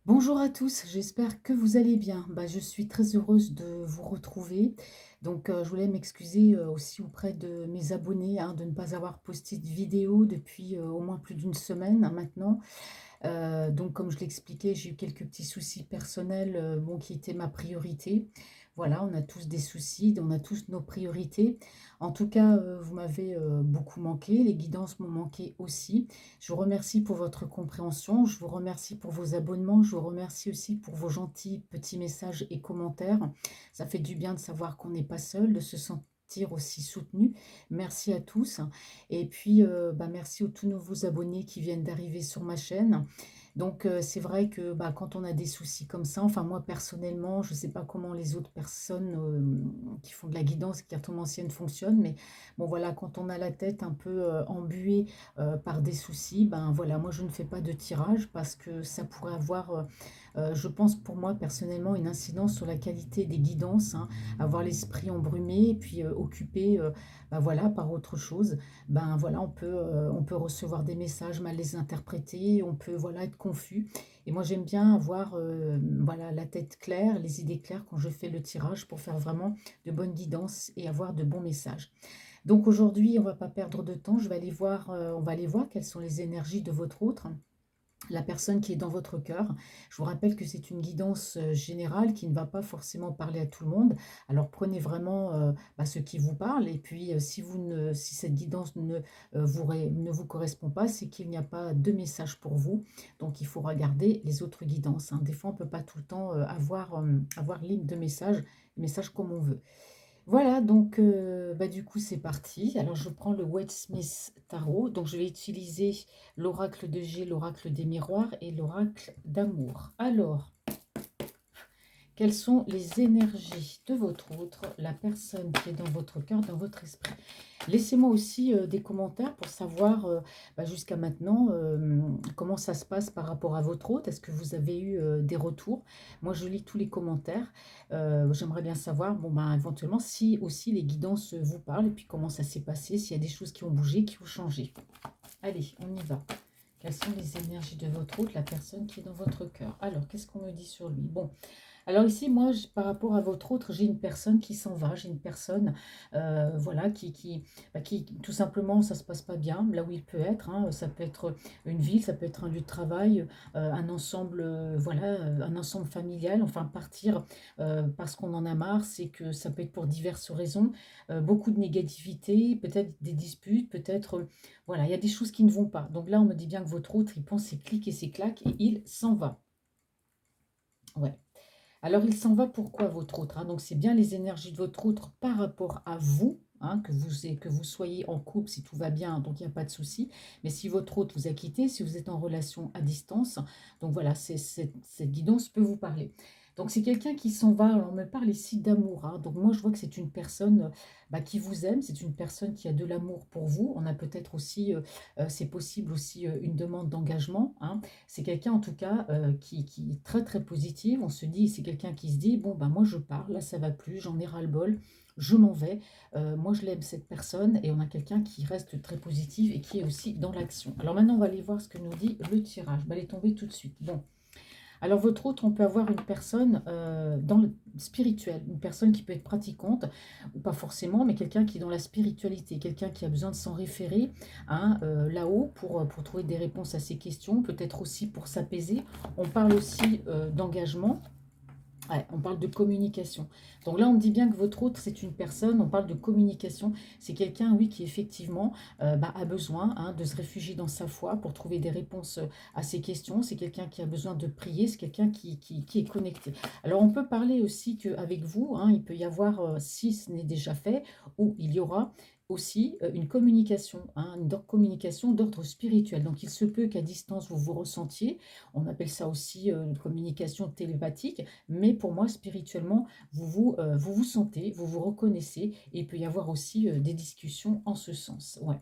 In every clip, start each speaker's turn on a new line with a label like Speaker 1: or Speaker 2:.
Speaker 1: Bonjour à tous, j'espère que vous allez bien. Je suis très heureuse de vous retrouver. Je voulais m'excuser aussi auprès de mes abonnés de ne pas avoir posté de vidéo depuis au moins plus d'une semaine maintenant. Comme je l'expliquais, j'ai eu quelques petits soucis personnels, qui étaient ma priorité. Voilà, on a tous des soucis, on a tous nos priorités. En tout cas, vous m'avez, beaucoup manqué, les guidances m'ont manqué aussi. Je vous remercie pour votre compréhension, je vous remercie pour vos abonnements, je vous remercie aussi pour vos gentils petits messages et commentaires. Ça fait du bien de savoir qu'on n'est pas seul, de se sentir aussi soutenu. Merci à tous et puis, merci aux tout nouveaux abonnés qui viennent d'arriver sur ma chaîne. C'est vrai que, quand on a des soucis comme ça, enfin moi personnellement, je ne sais pas comment les autres personnes, qui font de la guidance, cartomancienne ancienne fonctionnent, mais bon voilà, quand on a la tête un peu, embuée, par des soucis, ben voilà, moi je ne fais pas de tirage parce que ça pourrait avoir, je pense pour moi personnellement une incidence sur la qualité des guidances, hein. Avoir l'esprit embrumé et puis, occupé, voilà par autre chose. Ben voilà, on peut recevoir des messages mal les interpréter, on peut voilà être confus. Et moi j'aime bien avoir voilà la tête claire, les idées claires quand je fais le tirage pour faire vraiment de bonnes guidances et avoir de bons messages. Donc aujourd'hui, on va pas perdre de temps, je vais aller voir, on va aller voir quelles sont les énergies de votre autre. La personne qui est dans votre cœur. Je vous rappelle que c'est une guidance, générale qui ne va pas forcément parler à tout le monde. Alors prenez vraiment, ce qui vous parle et puis, si cette guidance ne vous correspond pas, c'est qu'il n'y a pas de message pour vous. Donc il faut regarder les autres guidances, hein. Des fois, on ne peut pas tout le temps, avoir ligne de messages comme on veut. Voilà, du coup, c'est parti. Alors, je prends le White Smith Tarot. Donc, je vais utiliser l'oracle de G, l'oracle des miroirs et l'oracle d'amour. Alors, quelles sont les énergies de votre autre, la personne qui est dans votre cœur, dans votre esprit? Laissez-moi aussi des commentaires pour savoir jusqu'à maintenant comment ça se passe par rapport à votre hôte. Est-ce que vous avez eu des retours? Moi, je lis tous les commentaires. J'aimerais bien savoir, éventuellement, si aussi les guidances vous parlent et puis comment ça s'est passé, s'il y a des choses qui ont bougé, qui ont changé. Allez, on y va. Quelles sont les énergies de votre hôte, la personne qui est dans votre cœur? Alors, qu'est-ce qu'on me dit sur lui? Bon, alors ici, moi, par rapport à votre autre, j'ai une personne qui s'en va, j'ai une personne, voilà, qui, tout simplement, ça se passe pas bien, là où il peut être, hein. Ça peut être une ville, ça peut être un lieu de travail, un ensemble, un ensemble familial, enfin partir parce qu'on en a marre, c'est que ça peut être pour diverses raisons, beaucoup de négativité, peut-être des disputes, peut-être, voilà, il y a des choses qui ne vont pas. Donc là, on me dit bien que votre autre, il pense ses clics et ses claques et il s'en va. Ouais. Alors, il s'en va pourquoi votre autre, hein? Donc, c'est bien les énergies de votre autre par rapport à vous, hein, que vous soyez en couple, si tout va bien, donc il n'y a pas de souci. Mais si votre autre vous a quitté, si vous êtes en relation à distance, donc voilà, cette guidance peut vous parler. Donc, c'est quelqu'un qui s'en va. Alors, on me parle ici d'amour, hein. Donc, moi, je vois que c'est une personne qui vous aime, c'est une personne qui a de l'amour pour vous. On a peut-être aussi, c'est possible aussi, une demande d'engagement, hein. C'est quelqu'un en tout cas qui est très très positive. On se dit, c'est quelqu'un qui se dit, bon ben moi je pars, là ça va plus, j'en ai ras-le-bol, je m'en vais. Moi je l'aime cette personne et on a quelqu'un qui reste très positif et qui est aussi dans l'action. Alors maintenant on va aller voir ce que nous dit le tirage. Elle est tombée tout de suite. Bon, alors votre autre, on peut avoir une personne dans le spirituel, une personne qui peut être pratiquante, ou pas forcément, mais quelqu'un qui est dans la spiritualité, quelqu'un qui a besoin de s'en référer là-haut pour trouver des réponses à ses questions, peut-être aussi pour s'apaiser. On parle aussi d'engagement. Ouais, on parle de communication. Donc là, on me dit bien que votre autre, c'est une personne, on parle de communication. C'est quelqu'un, oui, qui effectivement a besoin de se réfugier dans sa foi pour trouver des réponses à ses questions. C'est quelqu'un qui a besoin de prier, c'est quelqu'un qui est connecté. Alors, on peut parler aussi qu'avec vous, il peut y avoir, si ce n'est déjà fait, ou il y aura aussi une communication, une communication d'ordre spirituel. Donc, il se peut qu'à distance, vous vous ressentiez. On appelle ça aussi une communication télépathique. Mais pour moi, spirituellement, vous vous sentez, vous vous reconnaissez et il peut y avoir aussi des discussions en ce sens. Ouais.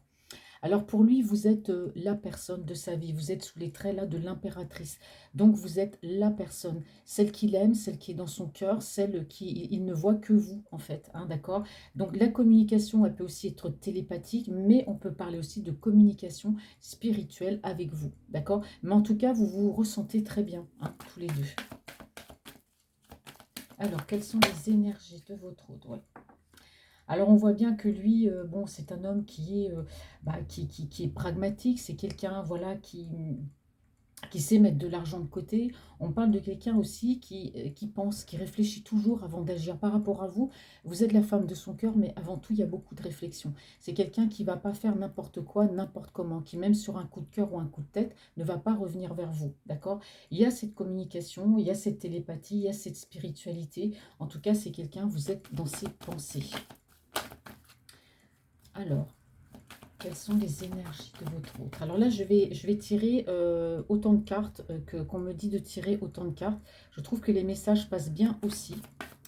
Speaker 1: Alors pour lui, vous êtes la personne de sa vie, vous êtes sous les traits là de l'impératrice. Donc vous êtes la personne, celle qu'il aime, celle qui est dans son cœur, celle qui il ne voit que vous en fait, hein, d'accord? Donc la communication, elle peut aussi être télépathique, mais on peut parler aussi de communication spirituelle avec vous, d'accord? Mais en tout cas, vous vous ressentez très bien, hein, tous les deux. Alors, quelles sont les énergies de votre hôte? Ouais. Alors, on voit bien que lui, bon, c'est un homme qui est, qui est pragmatique, c'est quelqu'un, voilà, qui sait mettre de l'argent de côté. On parle de quelqu'un aussi qui pense, qui réfléchit toujours avant d'agir par rapport à vous. Vous êtes la femme de son cœur, mais avant tout, il y a beaucoup de réflexion. C'est quelqu'un qui ne va pas faire n'importe quoi, n'importe comment, qui même sur un coup de cœur ou un coup de tête, ne va pas revenir vers vous. D'accord? Il y a cette communication, il y a cette télépathie, il y a cette spiritualité. En tout cas, c'est quelqu'un, vous êtes dans ses pensées. Alors, quelles sont les énergies de votre autre? Alors là, je vais tirer autant de cartes qu'on me dit de tirer autant de cartes. Je trouve que les messages passent bien aussi.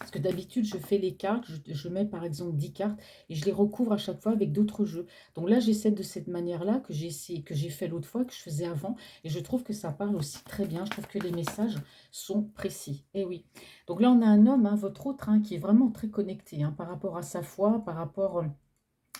Speaker 1: Parce que d'habitude, je fais les cartes, je mets par exemple 10 cartes et je les recouvre à chaque fois avec d'autres jeux. Donc là, j'essaie de cette manière-là que j'ai essayé, que j'ai fait l'autre fois, que je faisais avant. Et je trouve que ça parle aussi très bien. Je trouve que les messages sont précis. Et oui. Donc là, on a un homme, hein, votre autre, hein, qui est vraiment très connecté hein, par rapport à sa foi, par rapport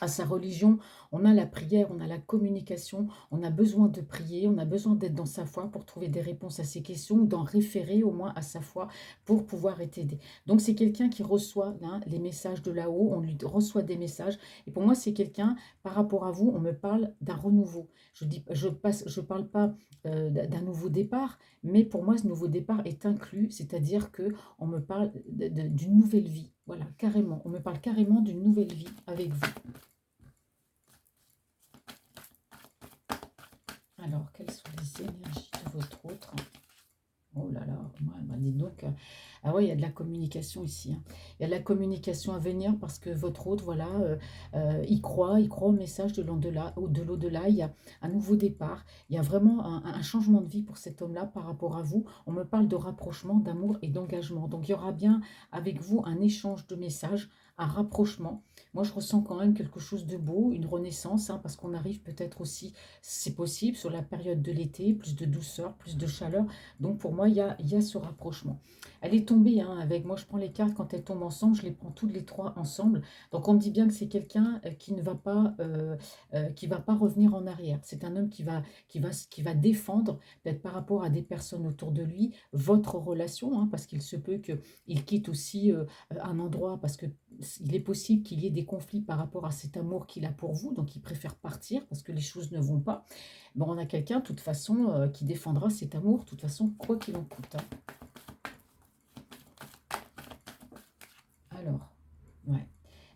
Speaker 1: à sa religion. On a la prière, on a la communication, on a besoin de prier, on a besoin d'être dans sa foi pour trouver des réponses à ses questions ou d'en référer au moins à sa foi pour pouvoir être aidé. Donc c'est quelqu'un qui reçoit hein, les messages de là-haut, on lui reçoit des messages et pour moi c'est quelqu'un, par rapport à vous, on me parle d'un renouveau. Je parle pas d'un nouveau départ, mais pour moi ce nouveau départ est inclus, c'est-à-dire que on me parle d'une nouvelle vie. Voilà, carrément. On me parle carrément d'une nouvelle vie avec vous. Alors, quelles sont les énergies de votre autre? Oh là là, dis donc. Ah ouais, il y a de la communication ici, hein. Il y a de la communication à venir parce que votre autre, voilà, il croit au message de l'au-delà, de l'au-delà. Il y a un nouveau départ. Il y a vraiment un changement de vie pour cet homme-là par rapport à vous. On me parle de rapprochement, d'amour et d'engagement. Donc il y aura bien avec vous un échange de messages, un rapprochement. Moi, je ressens quand même quelque chose de beau, une renaissance, hein, parce qu'on arrive peut-être aussi, c'est possible, sur la période de l'été, plus de douceur, plus de chaleur. Donc pour moi, il y a ce rapprochement. Elle est tombée hein, avec, moi je prends les cartes quand elles tombent ensemble, je les prends toutes les trois ensemble. Donc on me dit bien que c'est quelqu'un qui ne va pas, qui va pas revenir en arrière. C'est un homme qui va défendre, peut-être par rapport à des personnes autour de lui, votre relation, hein, parce qu'il se peut qu'il quitte aussi un endroit, parce que il est possible qu'il y ait des conflits par rapport à cet amour qu'il a pour vous, donc il préfère partir parce que les choses ne vont pas. Bon, on a quelqu'un, de toute façon, qui défendra cet amour, de toute façon, quoi qu'il en coûte, hein. Alors, ouais.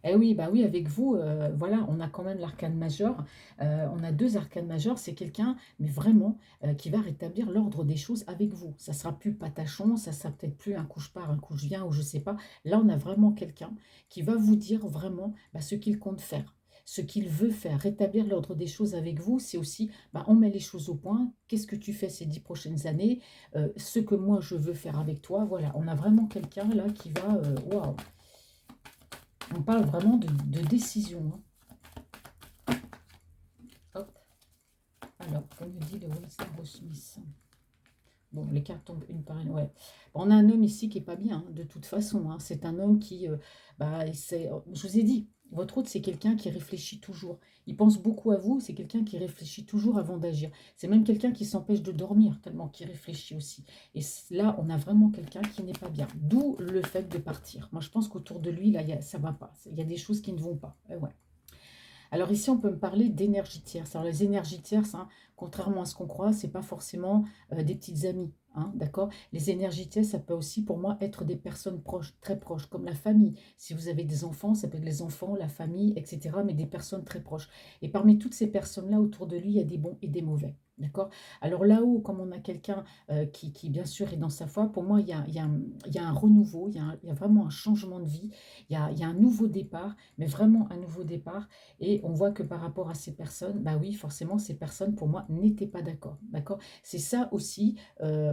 Speaker 1: Eh oui, bah oui, avec vous, voilà, on a quand même l'arcane majeur. On a deux arcanes majeurs. C'est quelqu'un, mais vraiment, qui va rétablir l'ordre des choses avec vous. Ça sera plus patachon, ça sera peut-être plus un coup je pars, un coup je viens, ou je sais pas. Là, on a vraiment quelqu'un qui va vous dire vraiment bah, ce qu'il compte faire. Ce qu'il veut faire, rétablir l'ordre des choses avec vous, c'est aussi, bah, on met les choses au point. Qu'est-ce que tu fais ces 10 prochaines années? Ce que moi je veux faire avec toi. Voilà, on a vraiment quelqu'un là qui va, waouh, on parle vraiment de décision, hein. Hop. Alors, comme me dit le Winston Smith. Bon, les cartes tombent une par une, ouais. Bon, on a un homme ici qui est pas bien, hein, de toute façon, hein. C'est un homme qui, je vous ai dit, votre autre, c'est quelqu'un qui réfléchit toujours. Il pense beaucoup à vous, c'est quelqu'un qui réfléchit toujours avant d'agir. C'est même quelqu'un qui s'empêche de dormir, tellement qu'il réfléchit aussi. Et là, on a vraiment quelqu'un qui n'est pas bien. D'où le fait de partir. Moi, je pense qu'autour de lui, là, ça ne va pas. Il y a des choses qui ne vont pas. Ouais. Alors ici, on peut me parler d'énergie tierce. Alors les énergies tierces, hein, contrairement à ce qu'on croit, c'est pas forcément des petites amies, hein, d'accord? Les énergies tierces, ça peut aussi pour moi être des personnes proches, très proches, comme la famille. Si vous avez des enfants, ça peut être les enfants, la famille, etc., mais des personnes très proches. Et parmi toutes ces personnes-là, autour de lui, il y a des bons et des mauvais. D'accord? Alors là-haut, comme on a quelqu'un qui, bien sûr, est dans sa foi, pour moi, il y a un renouveau, il y a vraiment un changement de vie, il y a un nouveau départ, mais vraiment un nouveau départ. Et on voit que par rapport à ces personnes, bah oui, forcément, ces personnes, pour moi, n'étaient pas d'accord. D'accord? C'est ça aussi,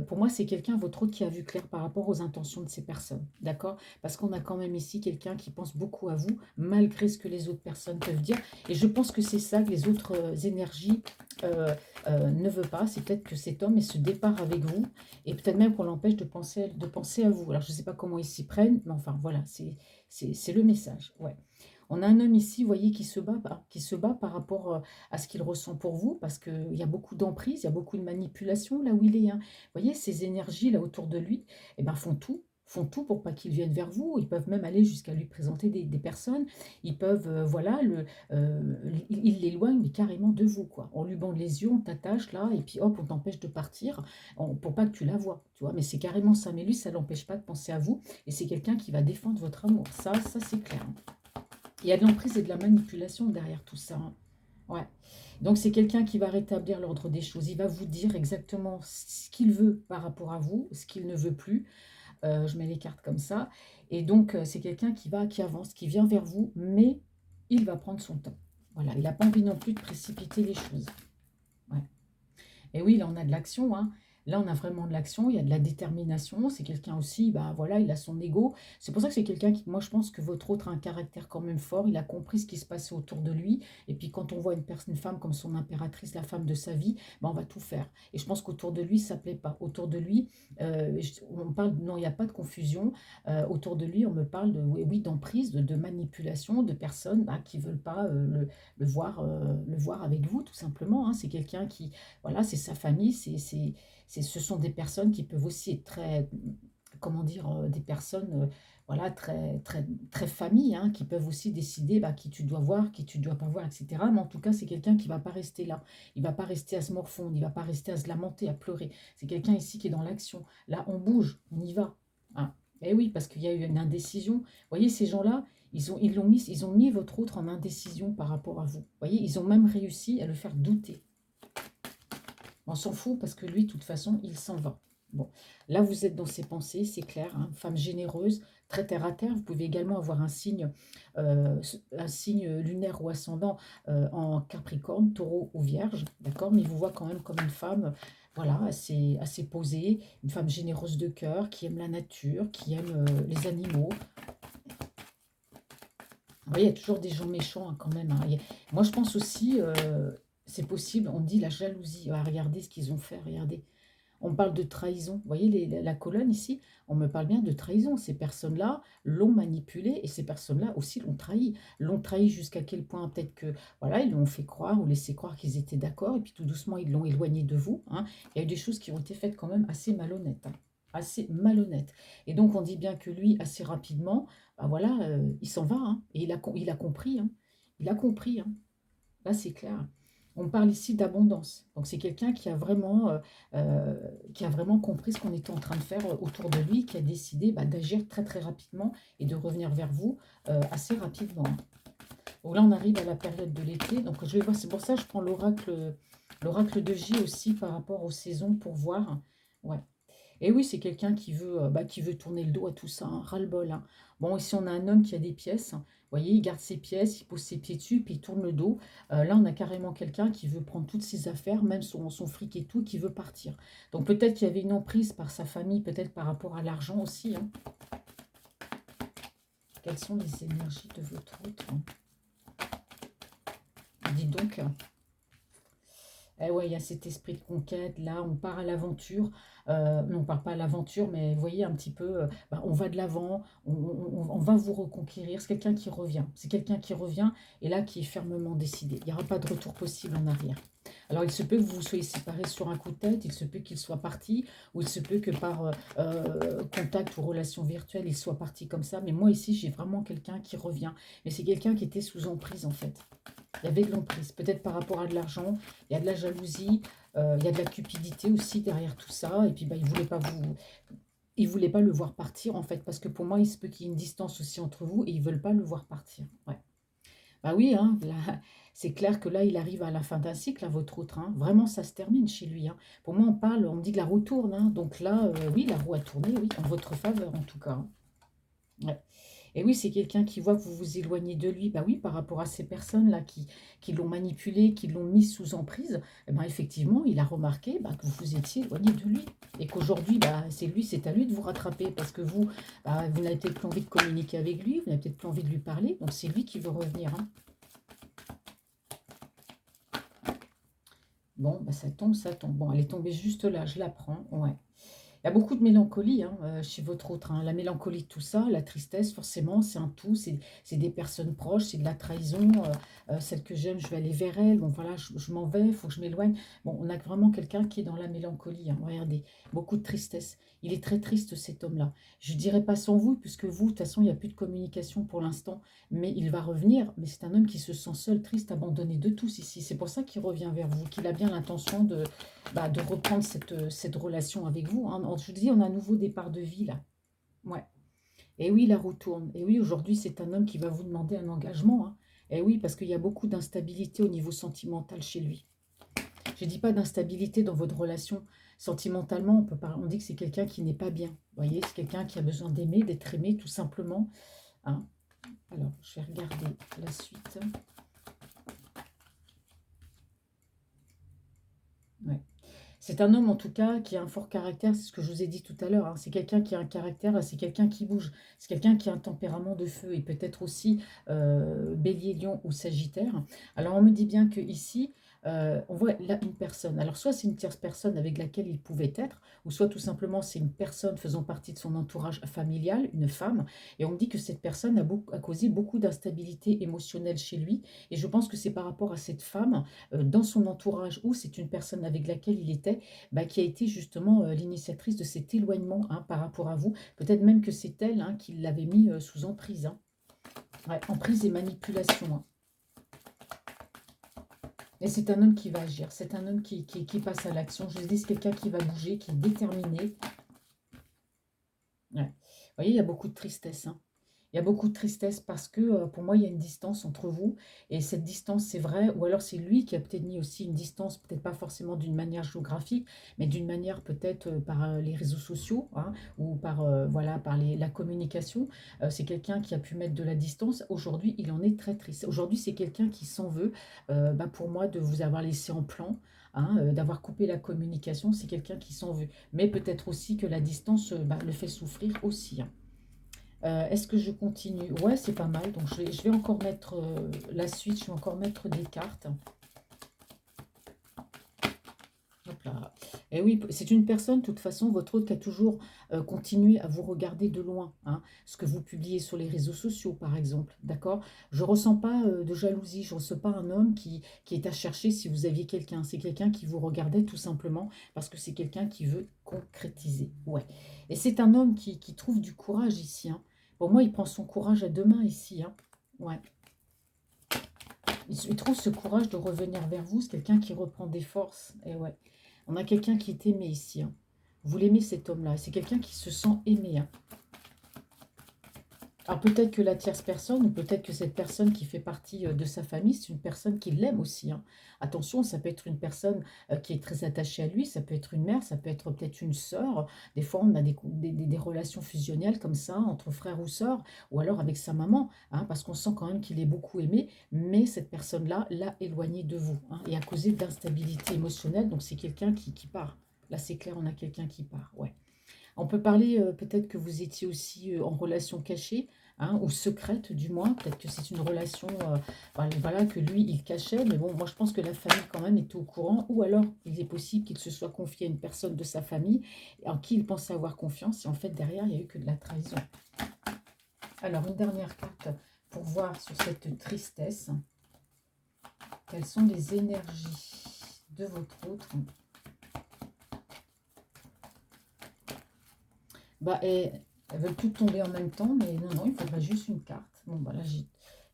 Speaker 1: pour moi, c'est quelqu'un, votre autre, qui a vu clair par rapport aux intentions de ces personnes. D'accord? Parce qu'on a quand même ici quelqu'un qui pense beaucoup à vous, malgré ce que les autres personnes peuvent dire. Et je pense que c'est ça que les autres énergies euh, ne veut pas, c'est peut-être que cet homme est ce départ avec vous, et peut-être même qu'on l'empêche de penser à vous. Alors, je ne sais pas comment ils s'y prennent, mais enfin, voilà, c'est le message. Ouais. On a un homme ici, vous voyez, qui se bat par rapport à ce qu'il ressent pour vous, parce qu'il y a beaucoup d'emprise, il y a beaucoup de manipulation là où il est. Hein. Vous voyez, ces énergies là autour de lui, eh ben, font tout pour pas qu'il vienne vers vous. Ils peuvent même aller jusqu'à lui présenter des personnes. Ils peuvent, voilà, il l'éloigne, mais carrément de vous, quoi. On lui bande les yeux, on t'attache là, et puis hop, on t'empêche de partir pour pas que tu la vois, tu vois. Mais c'est carrément ça. Mais lui, ça l'empêche pas de penser à vous, et c'est quelqu'un qui va défendre votre amour. Ça c'est clair. Hein. Il y a de l'emprise et de la manipulation derrière tout ça. Hein. Ouais. Donc c'est quelqu'un qui va rétablir l'ordre des choses. Il va vous dire exactement ce qu'il veut par rapport à vous, ce qu'il ne veut plus. Je mets les cartes comme ça. Et donc c'est quelqu'un qui avance, qui vient vers vous, mais il va prendre son temps. Voilà, il n'a pas envie non plus de précipiter les choses. Ouais. Et oui, là, on a de l'action, hein. Là, on a vraiment de l'action, il y a de la détermination. C'est quelqu'un aussi, bah voilà, il a son ego. C'est pour ça que c'est quelqu'un qui, moi, je pense que votre autre a un caractère quand même fort. Il a compris ce qui se passait autour de lui. Et puis, quand on voit une personne, une femme comme son impératrice, la femme de sa vie, bah, on va tout faire. Et je pense qu'autour de lui, ça ne plaît pas. Autour de lui, on parle, non, il n'y a pas de confusion. Autour de lui, on me parle de, oui, oui, d'emprise, de manipulation, de personnes bah, qui ne veulent pas le voir avec vous, tout simplement. Hein. C'est quelqu'un qui voilà, c'est sa famille, ce sont des personnes qui peuvent aussi être très, comment dire, des personnes, voilà, très famille, hein, qui peuvent aussi décider bah, qui tu dois voir, qui tu dois pas voir, etc. Mais en tout cas, c'est quelqu'un qui va pas rester là. Il va pas rester à se morfondre, il va pas rester à se lamenter, à pleurer. C'est quelqu'un ici qui est dans l'action. Là, on bouge, on y va. Hein. Et oui, parce qu'il y a eu une indécision. Vous voyez, ces gens-là, ils ont mis votre autre en indécision par rapport à vous. Vous voyez, ils ont même réussi à le faire douter. On s'en fout parce que lui, de toute façon, il s'en va. Bon, là, vous êtes dans ses pensées, c'est clair. Hein, femme généreuse, très terre à terre. Vous pouvez également avoir un signe lunaire ou ascendant en Capricorne, Taureau ou Vierge, d'accord. Mais il vous voit quand même comme une femme, voilà, assez posée, une femme généreuse de cœur, qui aime la nature, qui aime les animaux. Vous voyez, il y a toujours des gens méchants hein, quand même. Hein. Moi, je pense aussi, c'est possible, on dit la jalousie. Ah, regardez ce qu'ils ont fait, regardez. On parle de trahison. Vous voyez la colonne ici, on me parle bien de trahison. Ces personnes-là l'ont manipulé et ces personnes-là aussi l'ont trahi. L'ont trahi jusqu'à quel point peut-être que voilà, ils lui ont fait croire ou laissé croire qu'ils étaient d'accord et puis tout doucement ils l'ont éloigné de vous. Hein. Il y a eu des choses qui ont été faites quand même assez malhonnêtes. Hein. Assez malhonnêtes. Et donc on dit bien que lui, assez rapidement, bah voilà, il s'en va. Hein. Et il a compris. Hein. Il a compris. Hein. Là, c'est clair. On parle ici d'abondance. Donc, c'est quelqu'un qui a vraiment compris ce qu'on était en train de faire autour de lui, qui a décidé bah, d'agir très, très rapidement et de revenir vers vous assez rapidement. Donc là, on arrive à la période de l'été. Donc, je vais voir, c'est pour ça que je prends l'oracle de J aussi par rapport aux saisons pour voir. Ouais. Et oui, c'est quelqu'un qui veut tourner le dos à tout ça, hein, ras-le-bol. Hein. Bon, ici, on a un homme qui a des pièces. Vous voyez, il garde ses pièces, il pose ses pieds dessus, puis il tourne le dos. Là, on a carrément quelqu'un qui veut prendre toutes ses affaires, même son fric et tout, qui veut partir. Donc peut-être qu'il y avait une emprise par sa famille, peut-être par rapport à l'argent aussi. Hein. Quelles sont les énergies de votre autre hein. Dites donc. Eh ouais, il y a cet esprit de conquête, là, on part à l'aventure. Non, on part pas à l'aventure, mais vous voyez un petit peu, bah, on va de l'avant, on va vous reconquérir. C'est quelqu'un qui revient. C'est quelqu'un qui revient et là qui est fermement décidé. Il n'y aura pas de retour possible en arrière. Alors, il se peut que vous vous soyez séparés sur un coup de tête, il se peut qu'il soit parti, ou il se peut que par contact ou relation virtuelle, il soit parti comme ça. Mais moi, ici, j'ai vraiment quelqu'un qui revient. Mais c'est quelqu'un qui était sous emprise, en fait. Il y avait de l'emprise, peut-être par rapport à de l'argent, il y a de la jalousie, il y a de la cupidité aussi derrière tout ça. Et puis, bah, il voulait pas le voir partir, en fait, parce que pour moi, il se peut qu'il y ait une distance aussi entre vous et ils veulent pas le voir partir. Ouais. Bah oui, hein, là, c'est clair que là, il arrive à la fin d'un cycle, à votre autre, hein. Vraiment, ça se termine chez lui, hein. Pour moi, on me dit que la roue tourne, hein. Donc là, oui, la roue a tourné, oui, en votre faveur en tout cas, hein. Ouais. Et oui, c'est quelqu'un qui voit que vous vous éloignez de lui. Bah oui, par rapport à ces personnes-là qui l'ont manipulé, qui l'ont mis sous emprise, eh ben, effectivement, il a remarqué bah, que vous vous étiez éloigné de lui. Et qu'aujourd'hui, bah, c'est lui, c'est à lui de vous rattraper. Parce que vous, bah, vous n'avez peut-être plus envie de communiquer avec lui, vous n'avez peut-être plus envie de lui parler. Donc c'est lui qui veut revenir, hein. Bon, bah, ça tombe, ça tombe. Bon, elle est tombée juste là, je la prends. Ouais. Il y a beaucoup de mélancolie hein, chez votre autre, hein. La mélancolie de tout ça, la tristesse, forcément, c'est un tout. C'est des personnes proches, c'est de la trahison. Celle que j'aime, je vais aller vers elle. Bon, voilà, je m'en vais, il faut que je m'éloigne. Bon, on a vraiment quelqu'un qui est dans la mélancolie, hein. Regardez, beaucoup de tristesse. Il est très triste, cet homme-là. Je ne dirais pas sans vous, puisque vous, de toute façon, il n'y a plus de communication pour l'instant. Mais il va revenir. Mais c'est un homme qui se sent seul, triste, abandonné de tous ici. C'est pour ça qu'il revient vers vous, qu'il a bien l'intention de reprendre cette relation avec vous, hein. Je vous dis, on a un nouveau départ de vie là. Ouais. Et oui, la roue tourne. Et oui, aujourd'hui, c'est un homme qui va vous demander un engagement, hein. Et oui, parce qu'il y a beaucoup d'instabilité au niveau sentimental chez lui. Je ne dis pas d'instabilité dans votre relation. Sentimentalement, on dit que c'est quelqu'un qui n'est pas bien. Vous voyez, c'est quelqu'un qui a besoin d'aimer, d'être aimé, tout simplement, hein. Alors, je vais regarder la suite. Ouais. C'est un homme en tout cas qui a un fort caractère, c'est ce que je vous ai dit tout à l'heure, hein. C'est quelqu'un qui a un caractère, c'est quelqu'un qui bouge, c'est quelqu'un qui a un tempérament de feu et peut-être aussi bélier, lion ou sagittaire. Alors on me dit bien que ici, on voit là une personne. Alors soit c'est une tierce personne avec laquelle il pouvait être, ou soit tout simplement c'est une personne faisant partie de son entourage familial, une femme, et on me dit que cette personne a causé beaucoup d'instabilité émotionnelle chez lui, et je pense que c'est par rapport à cette femme dans son entourage ou c'est une personne avec laquelle il était, bah, qui a été justement l'initiatrice de cet éloignement hein, par rapport à vous. Peut-être même que c'est elle hein, qui l'avait mis sous emprise, hein. Ouais, emprise et manipulation, hein. Et c'est un homme qui va agir, c'est un homme qui passe à l'action. Je vous dis, c'est quelqu'un qui va bouger, qui est déterminé. Ouais. Vous voyez, il y a beaucoup de tristesse, hein. Il y a beaucoup de tristesse parce que pour moi, il y a une distance entre vous. Et cette distance, c'est vrai, ou alors c'est lui qui a peut-être mis aussi une distance, peut-être pas forcément d'une manière géographique, mais d'une manière peut-être par les réseaux sociaux hein, ou par, voilà, par la communication. C'est quelqu'un qui a pu mettre de la distance. Aujourd'hui, il en est très triste. Aujourd'hui, c'est quelqu'un qui s'en veut, bah, pour moi, de vous avoir laissé en plan. Hein, d'avoir coupé la communication, c'est quelqu'un qui s'en veut. Mais peut-être aussi que la distance bah, le fait souffrir aussi, hein. Est-ce que je continue? Ouais, c'est pas mal. Donc, je vais encore mettre la suite. Je vais encore mettre des cartes. Hop là. Et oui, c'est une personne, de toute façon, votre autre qui a toujours continué à vous regarder de loin, hein. Ce que vous publiez sur les réseaux sociaux, par exemple. D'accord? Je ne ressens pas de jalousie. Je ne ressens pas un homme qui est à chercher si vous aviez quelqu'un. C'est quelqu'un qui vous regardait tout simplement parce que c'est quelqu'un qui veut concrétiser. Ouais. Et c'est un homme qui trouve du courage ici, hein. Pour moi, il prend son courage à deux mains ici, hein. Ouais. Il trouve ce courage de revenir vers vous. C'est quelqu'un qui reprend des forces. Et ouais. On a quelqu'un qui est aimé ici, hein. Vous l'aimez cet homme-là. C'est quelqu'un qui se sent aimé, hein. Alors peut-être que la tierce personne, ou peut-être que cette personne qui fait partie de sa famille, c'est une personne qui l'aime aussi, hein. Attention, ça peut être une personne qui est très attachée à lui, ça peut être une mère, ça peut être peut-être une sœur. Des fois, on a des relations fusionnelles comme ça, entre frères ou sœurs, ou alors avec sa maman, hein, parce qu'on sent quand même qu'il est beaucoup aimé, mais cette personne-là l'a éloigné de vous, hein, et a causé d'instabilité émotionnelle, donc c'est quelqu'un qui part. Là, c'est clair, on a quelqu'un qui part, ouais. On peut parler peut-être que vous étiez aussi en relation cachée, hein, ou secrète du moins. Peut-être que c'est une relation voilà, que lui, il cachait. Mais bon, moi, je pense que la famille, quand même, était au courant. Ou alors, il est possible qu'il se soit confié à une personne de sa famille en qui il pensait avoir confiance. Et en fait, derrière, il n'y a eu que de la trahison. Alors, une dernière carte pour voir sur cette tristesse. Quelles sont les énergies de votre autre? Bah, elles veulent toutes tomber en même temps, mais non, non, il faudrait juste une carte. Bon, bah là,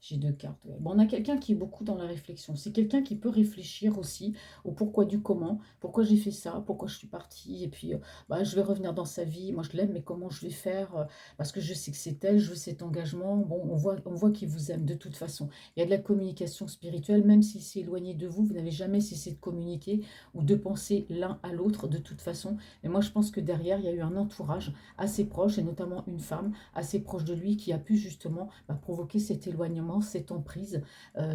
Speaker 1: J'ai 2 cartes, ouais. Bon, on a quelqu'un qui est beaucoup dans la réflexion. C'est quelqu'un qui peut réfléchir aussi au pourquoi du comment. Pourquoi j'ai fait ça? Pourquoi je suis partie? Et puis, bah, je vais revenir dans sa vie. Moi, je l'aime, mais comment je vais faire? Parce que je sais que c'est elle, je veux cet engagement. Bon, on voit qu'il vous aime de toute façon. Il y a de la communication spirituelle, même s'il s'est éloigné de vous, vous n'avez jamais cessé de communiquer ou de penser l'un à l'autre de toute façon. Mais moi, je pense que derrière, il y a eu un entourage assez proche, et notamment une femme assez proche de lui qui a pu justement bah, provoquer cet éloignement, cette emprise,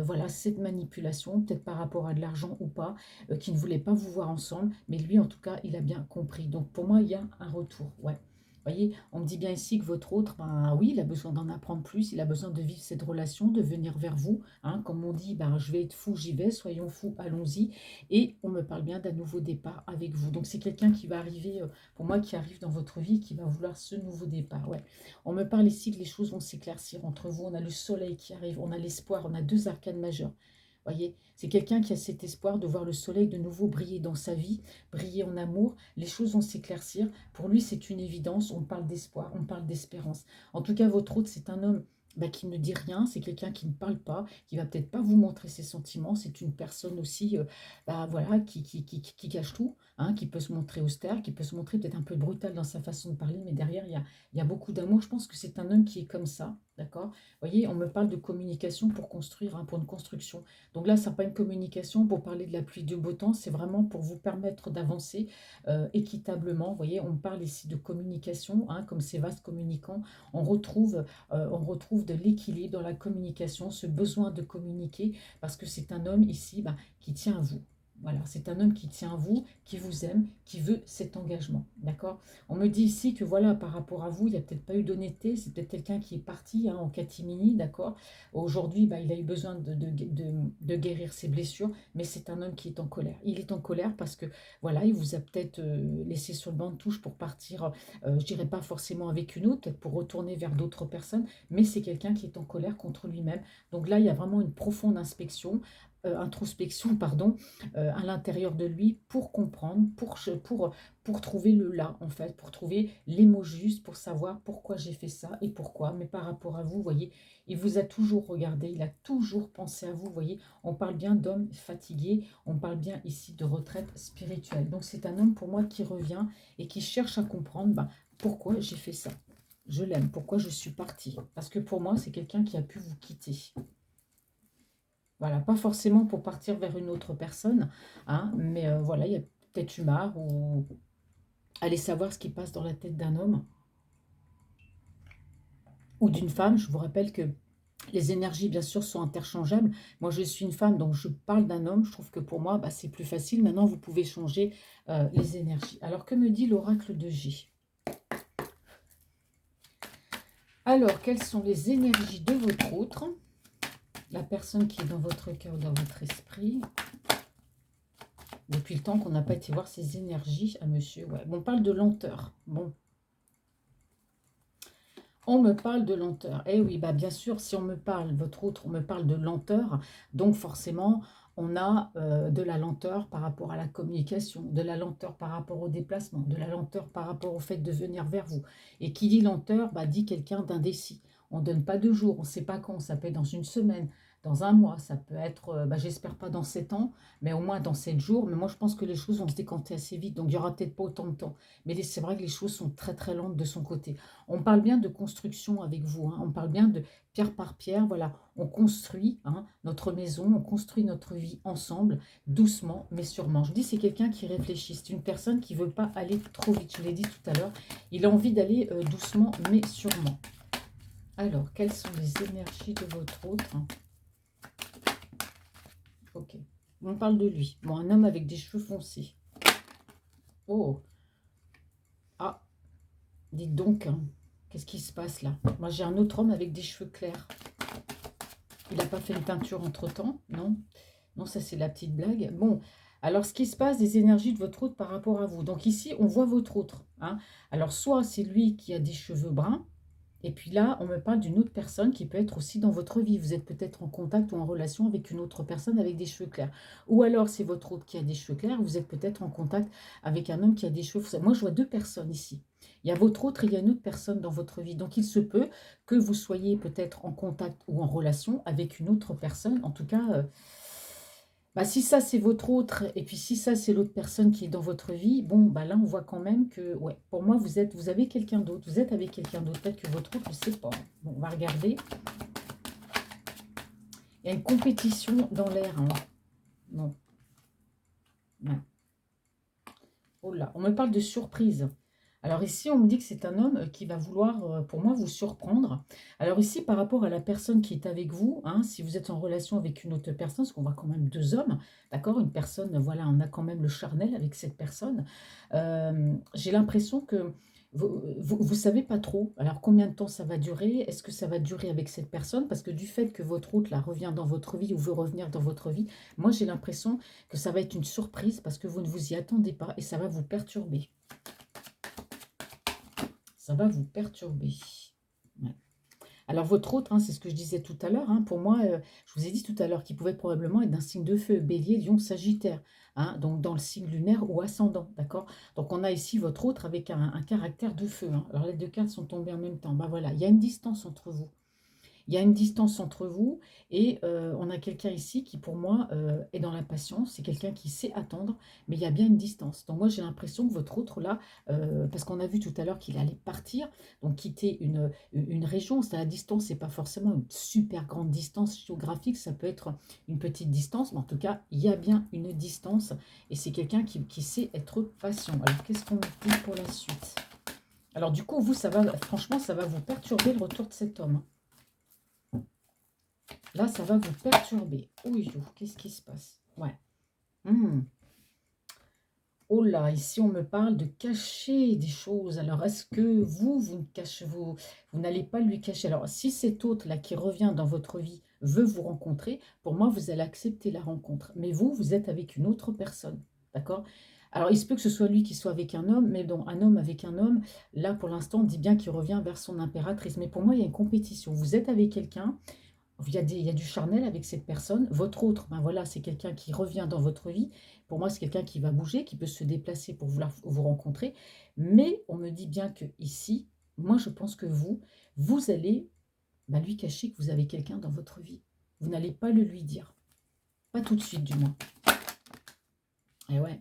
Speaker 1: voilà, cette manipulation, peut-être par rapport à de l'argent ou pas, qui ne voulait pas vous voir ensemble, mais lui, en tout cas, il a bien compris. Donc, pour moi, il y a un retour, ouais. Vous voyez, on me dit bien ici que votre autre, ben oui, il a besoin d'en apprendre plus, il a besoin de vivre cette relation, de venir vers vous. Hein, comme on dit, ben, je vais être fou, j'y vais, soyons fous, allons-y. Et on me parle bien d'un nouveau départ avec vous. Donc c'est quelqu'un qui va arriver, pour moi, qui arrive dans votre vie, qui va vouloir ce nouveau départ. Ouais. On me parle ici que les choses vont s'éclaircir entre vous. On a le soleil qui arrive, on a l'espoir, on a deux arcanes majeures. Voyez, c'est quelqu'un qui a cet espoir de voir le soleil de nouveau briller dans sa vie, briller en amour. Les choses vont s'éclaircir. Pour lui, c'est une évidence. On parle d'espoir, on parle d'espérance. En tout cas, votre autre, c'est un homme bah, qui ne dit rien. C'est quelqu'un qui ne parle pas, qui va peut-être pas vous montrer ses sentiments. C'est une personne aussi, bah, voilà, qui cache tout, hein, qui peut se montrer austère, qui peut se montrer peut-être un peu brutal dans sa façon de parler, mais derrière, il y a beaucoup d'amour. Je pense que c'est un homme qui est comme ça, d'accord? Vous voyez, on me parle de communication pour construire, hein, pour une construction. Donc là, ce n'est pas une communication pour parler de la pluie de beau temps, c'est vraiment pour vous permettre d'avancer équitablement. Vous voyez, on parle ici de communication, hein, comme ces vases communicants. On retrouve de l'équilibre dans la communication, ce besoin de communiquer, parce que c'est un homme ici bah, qui tient à vous. Voilà, c'est un homme qui tient à vous, qui vous aime, qui veut cet engagement. D'accord? On me dit ici que voilà, par rapport à vous, il n'y a peut-être pas eu d'honnêteté, c'est peut-être quelqu'un qui est parti hein, en catimini, d'accord? Aujourd'hui, bah, il a eu besoin de guérir ses blessures, mais c'est un homme qui est en colère. Il est en colère parce que, voilà, il vous a peut-être laissé sur le banc de touche pour partir, je dirais pas forcément avec une autre, peut-être pour retourner vers d'autres personnes, mais c'est quelqu'un qui est en colère contre lui-même. Donc là, il y a vraiment une profonde introspection, pardon, à l'intérieur de lui pour comprendre, pour trouver le là, en fait, pour trouver les mots justes, pour savoir pourquoi j'ai fait ça et pourquoi. Mais par rapport à vous, vous voyez, il vous a toujours regardé, il a toujours pensé à vous, vous voyez. On parle bien d'homme fatigué, on parle bien ici de retraite spirituelle. Donc c'est un homme pour moi qui revient et qui cherche à comprendre bah, pourquoi j'ai fait ça. Je l'aime, pourquoi je suis partie. Parce que pour moi, c'est quelqu'un qui a pu vous quitter. Voilà, pas forcément pour partir vers une autre personne, hein, mais voilà, il y a peut-être eu marre ou aller savoir ce qui passe dans la tête d'un homme ou d'une femme. Je vous rappelle que les énergies, bien sûr, sont interchangeables. Moi, je suis une femme, donc je parle d'un homme. Je trouve que pour moi, bah, c'est plus facile. Maintenant, vous pouvez changer les énergies. Alors, que me dit l'oracle de G? Alors, quelles sont les énergies de votre autre? La personne qui est dans votre cœur, dans votre esprit. Depuis le temps qu'on n'a pas été voir ses énergies à monsieur. Ouais. Bon, on parle de lenteur. Bon, on me parle de lenteur. Eh oui, bah bien sûr, si on me parle, votre autre, on me parle de lenteur, donc forcément, on a de la lenteur par rapport à la communication, de la lenteur par rapport au déplacement, de la lenteur par rapport au fait de venir vers vous. Et qui dit lenteur, bah, dit quelqu'un d'indécis. On ne donne pas de jour, on ne sait pas quand, ça peut être dans une semaine, dans un mois, ça peut être, bah, j'espère pas dans 7 ans, mais au moins dans 7 jours. Mais moi, je pense que les choses vont se décanter assez vite, donc il n'y aura peut-être pas autant de temps. Mais c'est vrai que les choses sont très très lentes de son côté. On parle bien de construction avec vous, hein. On parle bien de pierre par pierre, voilà, on construit hein, notre maison, on construit notre vie ensemble, doucement mais sûrement. Je dis c'est quelqu'un qui réfléchit, c'est une personne qui ne veut pas aller trop vite, je l'ai dit tout à l'heure, il a envie d'aller doucement mais sûrement. Alors, quelles sont les énergies de votre autre? Ok, on parle de lui. Bon, un homme avec des cheveux foncés. Oh, ah, dites donc, hein. Qu'est-ce qui se passe là? Moi, j'ai un autre homme avec des cheveux clairs. Il n'a pas fait une peinture entre-temps, non? Non, ça, c'est la petite blague. Bon, alors, ce qui se passe des énergies de votre autre par rapport à vous. Donc, ici, on voit votre autre. Hein. Alors, soit c'est lui qui a des cheveux bruns, et puis là, on me parle d'une autre personne qui peut être aussi dans votre vie. Vous êtes peut-être en contact ou en relation avec une autre personne avec des cheveux clairs. Ou alors, c'est votre autre qui a des cheveux clairs, vous êtes peut-être en contact avec un homme qui a des cheveux foncés. Moi, je vois deux personnes ici. Il y a votre autre et il y a une autre personne dans votre vie. Donc, il se peut que vous soyez peut-être en contact ou en relation avec une autre personne. En tout cas, bah, si ça, c'est votre autre et puis si ça, c'est l'autre personne qui est dans votre vie, bon, bah, là, on voit quand même que, ouais, pour moi, vous avez quelqu'un d'autre. Vous êtes avec quelqu'un d'autre. Peut-être que votre autre ne sait pas. Bon, on va regarder. Il y a une compétition dans l'air, hein. Non. Ouais. Oh là, on me parle de surprise. Alors ici, on me dit que c'est un homme qui va vouloir, pour moi, vous surprendre. Alors ici, par rapport à la personne qui est avec vous, hein, si vous êtes en relation avec une autre personne, parce qu'on voit quand même deux hommes, d'accord? Une personne, voilà, on a quand même le charnel avec cette personne. J'ai l'impression que vous savez pas trop. Alors combien de temps ça va durer? Est-ce que ça va durer avec cette personne? Parce que du fait que votre route là revient dans votre vie ou veut revenir dans votre vie, moi j'ai l'impression que ça va être une surprise parce que vous ne vous y attendez pas et ça va vous perturber. Ça va vous perturber. Ouais. Alors votre autre, hein, c'est ce que je disais tout à l'heure, hein, pour moi, je vous ai dit tout à l'heure qu'il pouvait probablement être d'un signe de feu, bélier, lion, sagittaire, hein, donc dans le signe lunaire ou ascendant, d'accord? Donc on a ici votre autre avec un caractère de feu, hein. Alors les deux cartes sont tombées en même temps. Bah voilà, il y a une distance entre vous. Il y a une distance entre vous et on a quelqu'un ici qui, pour moi, est dans la patience. C'est quelqu'un qui sait attendre, mais il y a bien une distance. Donc moi, j'ai l'impression que votre autre, là, parce qu'on a vu tout à l'heure qu'il allait partir, donc quitter une région, c'est à la distance, c'est pas forcément une super grande distance géographique, ça peut être une petite distance, mais en tout cas, il y a bien une distance et c'est quelqu'un qui sait être patient. Alors, qu'est-ce qu'on dit pour la suite? Alors, du coup, vous, ça va, franchement, ça va vous perturber le retour de cet homme, hein. Là, ça va vous perturber. Oui, qu'est-ce qui se passe? Ouais. Hmm. Oh là, ici, on me parle de cacher des choses. Alors, est-ce que vous ne cachez, vous n'allez pas lui cacher? Alors, si cet autre-là qui revient dans votre vie veut vous rencontrer, pour moi, vous allez accepter la rencontre. Mais vous êtes avec une autre personne. D'accord? Alors, il se peut que ce soit lui qui soit avec un homme, mais donc un homme avec un homme, là, pour l'instant, on dit bien qu'il revient vers son impératrice. Mais pour moi, il y a une compétition. Vous êtes avec quelqu'un. Il y a du charnel avec cette personne. Votre autre, ben voilà, c'est quelqu'un qui revient dans votre vie. Pour moi, c'est quelqu'un qui va bouger, qui peut se déplacer pour vouloir vous rencontrer. Mais on me dit bien que ici, moi, je pense que vous allez lui cacher que vous avez quelqu'un dans votre vie. Vous n'allez pas le lui dire. Pas tout de suite, du moins. Et ouais.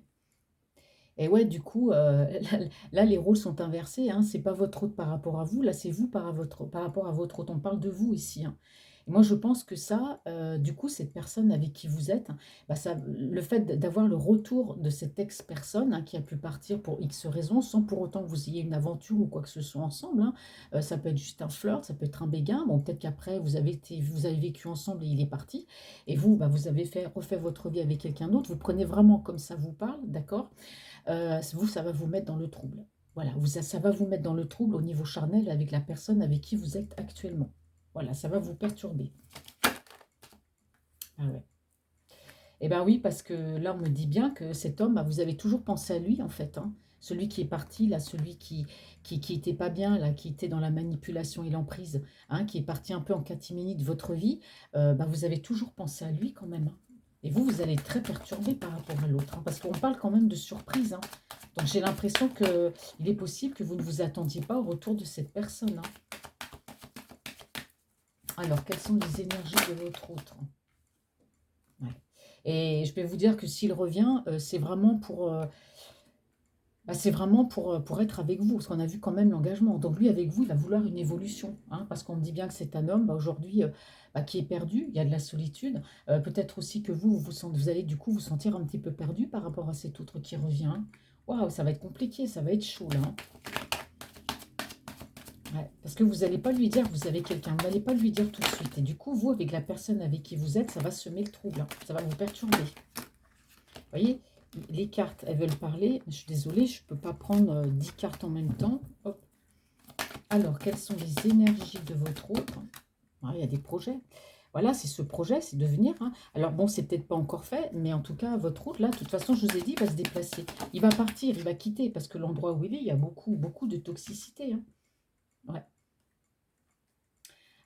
Speaker 1: Et ouais, du coup, là, les rôles sont inversés, hein. C'est pas votre autre par rapport à vous, là, c'est vous par rapport à votre autre. On parle de vous ici, hein. Et moi, je pense que ça, du coup, cette personne avec qui vous êtes, bah, ça, le fait d'avoir le retour de cette ex-personne, hein, qui a pu partir pour X raisons, sans pour autant que vous ayez une aventure ou quoi que ce soit ensemble, hein. Ça peut être juste un flirt, ça peut être un béguin. Bon, peut-être qu'après, vous avez vécu ensemble et il est parti. Et vous, bah, vous avez refait votre vie avec quelqu'un d'autre. Vous prenez vraiment comme ça vous parle, d'accord? Vous, ça va vous mettre dans le trouble. Voilà, ça va vous mettre dans le trouble au niveau charnel avec la personne avec qui vous êtes actuellement. Voilà, ça va vous perturber. Ah ouais. Eh bien oui, parce que là, on me dit bien que cet homme, bah, vous avez toujours pensé à lui, en fait, hein. Celui qui est parti, là, celui qui était pas bien, là, qui était dans la manipulation et l'emprise, hein, qui est parti un peu en catimini de votre vie, bah, vous avez toujours pensé à lui quand même, hein. Et vous allez être très perturbé par rapport à l'autre, hein, parce qu'on parle quand même de surprise, hein. Donc j'ai l'impression qu'il est possible que vous ne vous attendiez pas au retour de cette personne, hein. Alors, quelles sont les énergies de votre autre? Ouais. Et je vais vous dire que s'il revient, c'est vraiment pour être avec vous, parce qu'on a vu quand même l'engagement. Donc lui, avec vous, il va vouloir une évolution, hein, parce qu'on me dit bien que c'est un homme, bah, aujourd'hui, qui est perdu, il y a de la solitude. Peut-être aussi que vous allez du coup vous sentir un petit peu perdu par rapport à cet autre qui revient. Waouh, ça va être compliqué, ça va être chaud là, hein. Ouais, parce que vous n'allez pas lui dire que vous avez quelqu'un, vous n'allez pas lui dire tout de suite. Et du coup, vous, avec la personne avec qui vous êtes, ça va semer le trouble, hein. Ça va vous perturber. Vous voyez, les cartes, elles veulent parler. Je suis désolée, je ne peux pas prendre 10 cartes en même temps. Hop. Alors, quelles sont les énergies de votre autre? Ah, il y a des projets. Voilà, c'est ce projet, c'est de venir, hein. Alors bon, c'est peut-être pas encore fait, mais en tout cas, votre autre, là, de toute façon, je vous ai dit, il va se déplacer. Il va partir, il va quitter, parce que l'endroit où il est, il y a beaucoup, beaucoup de toxicité, hein. Ouais.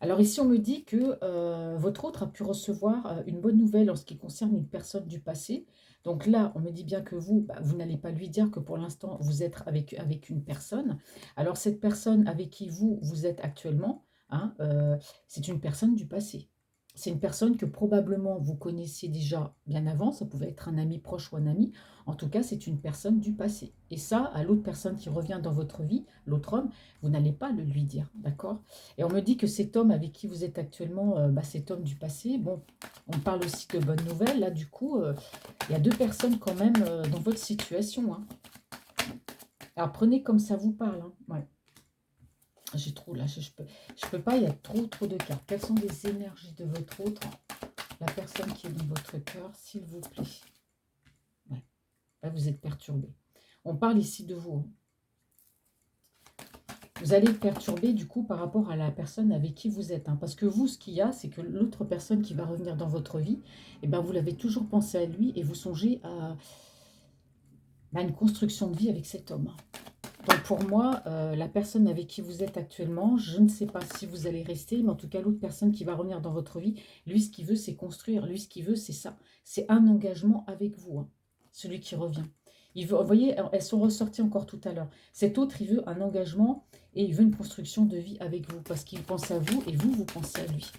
Speaker 1: Alors ici, on me dit que votre autre a pu recevoir une bonne nouvelle en ce qui concerne une personne du passé. Donc là, on me dit bien que vous, bah, vous n'allez pas lui dire que pour l'instant, vous êtes avec une personne. Alors cette personne avec qui vous êtes actuellement, hein, c'est une personne du passé. C'est une personne que probablement vous connaissiez déjà bien avant. Ça pouvait être un ami proche ou un ami. En tout cas, c'est une personne du passé. Et ça, à l'autre personne qui revient dans votre vie, l'autre homme, vous n'allez pas le lui dire, d'accord? Et on me dit que cet homme avec qui vous êtes actuellement, bah, cet homme du passé, bon, on parle aussi de bonnes nouvelles. Là, du coup, il y a deux personnes quand même dans votre situation, hein. Alors prenez comme ça vous parle, hein. Ouais. J'ai trop là, je peux pas, il y a trop de cartes. Quelles sont les énergies de votre autre, la personne qui est dans votre cœur, s'il vous plaît. Ouais. Là, vous êtes perturbé. On parle ici de vous, hein. Vous allez être perturbé du coup par rapport à la personne avec qui vous êtes, hein. Parce que vous, ce qu'il y a, c'est que l'autre personne qui va revenir dans votre vie, eh ben, vous l'avez toujours pensé à lui et vous songez à une construction de vie avec cet homme. Donc pour moi, la personne avec qui vous êtes actuellement, je ne sais pas si vous allez rester, mais en tout cas l'autre personne qui va revenir dans votre vie, lui ce qu'il veut c'est construire, lui ce qu'il veut c'est ça. C'est un engagement avec vous, hein, celui qui revient. Il veut, vous voyez, elles sont ressorties encore tout à l'heure. Cet autre, il veut un engagement et il veut une construction de vie avec vous parce qu'il pense à vous et vous, vous pensez à lui.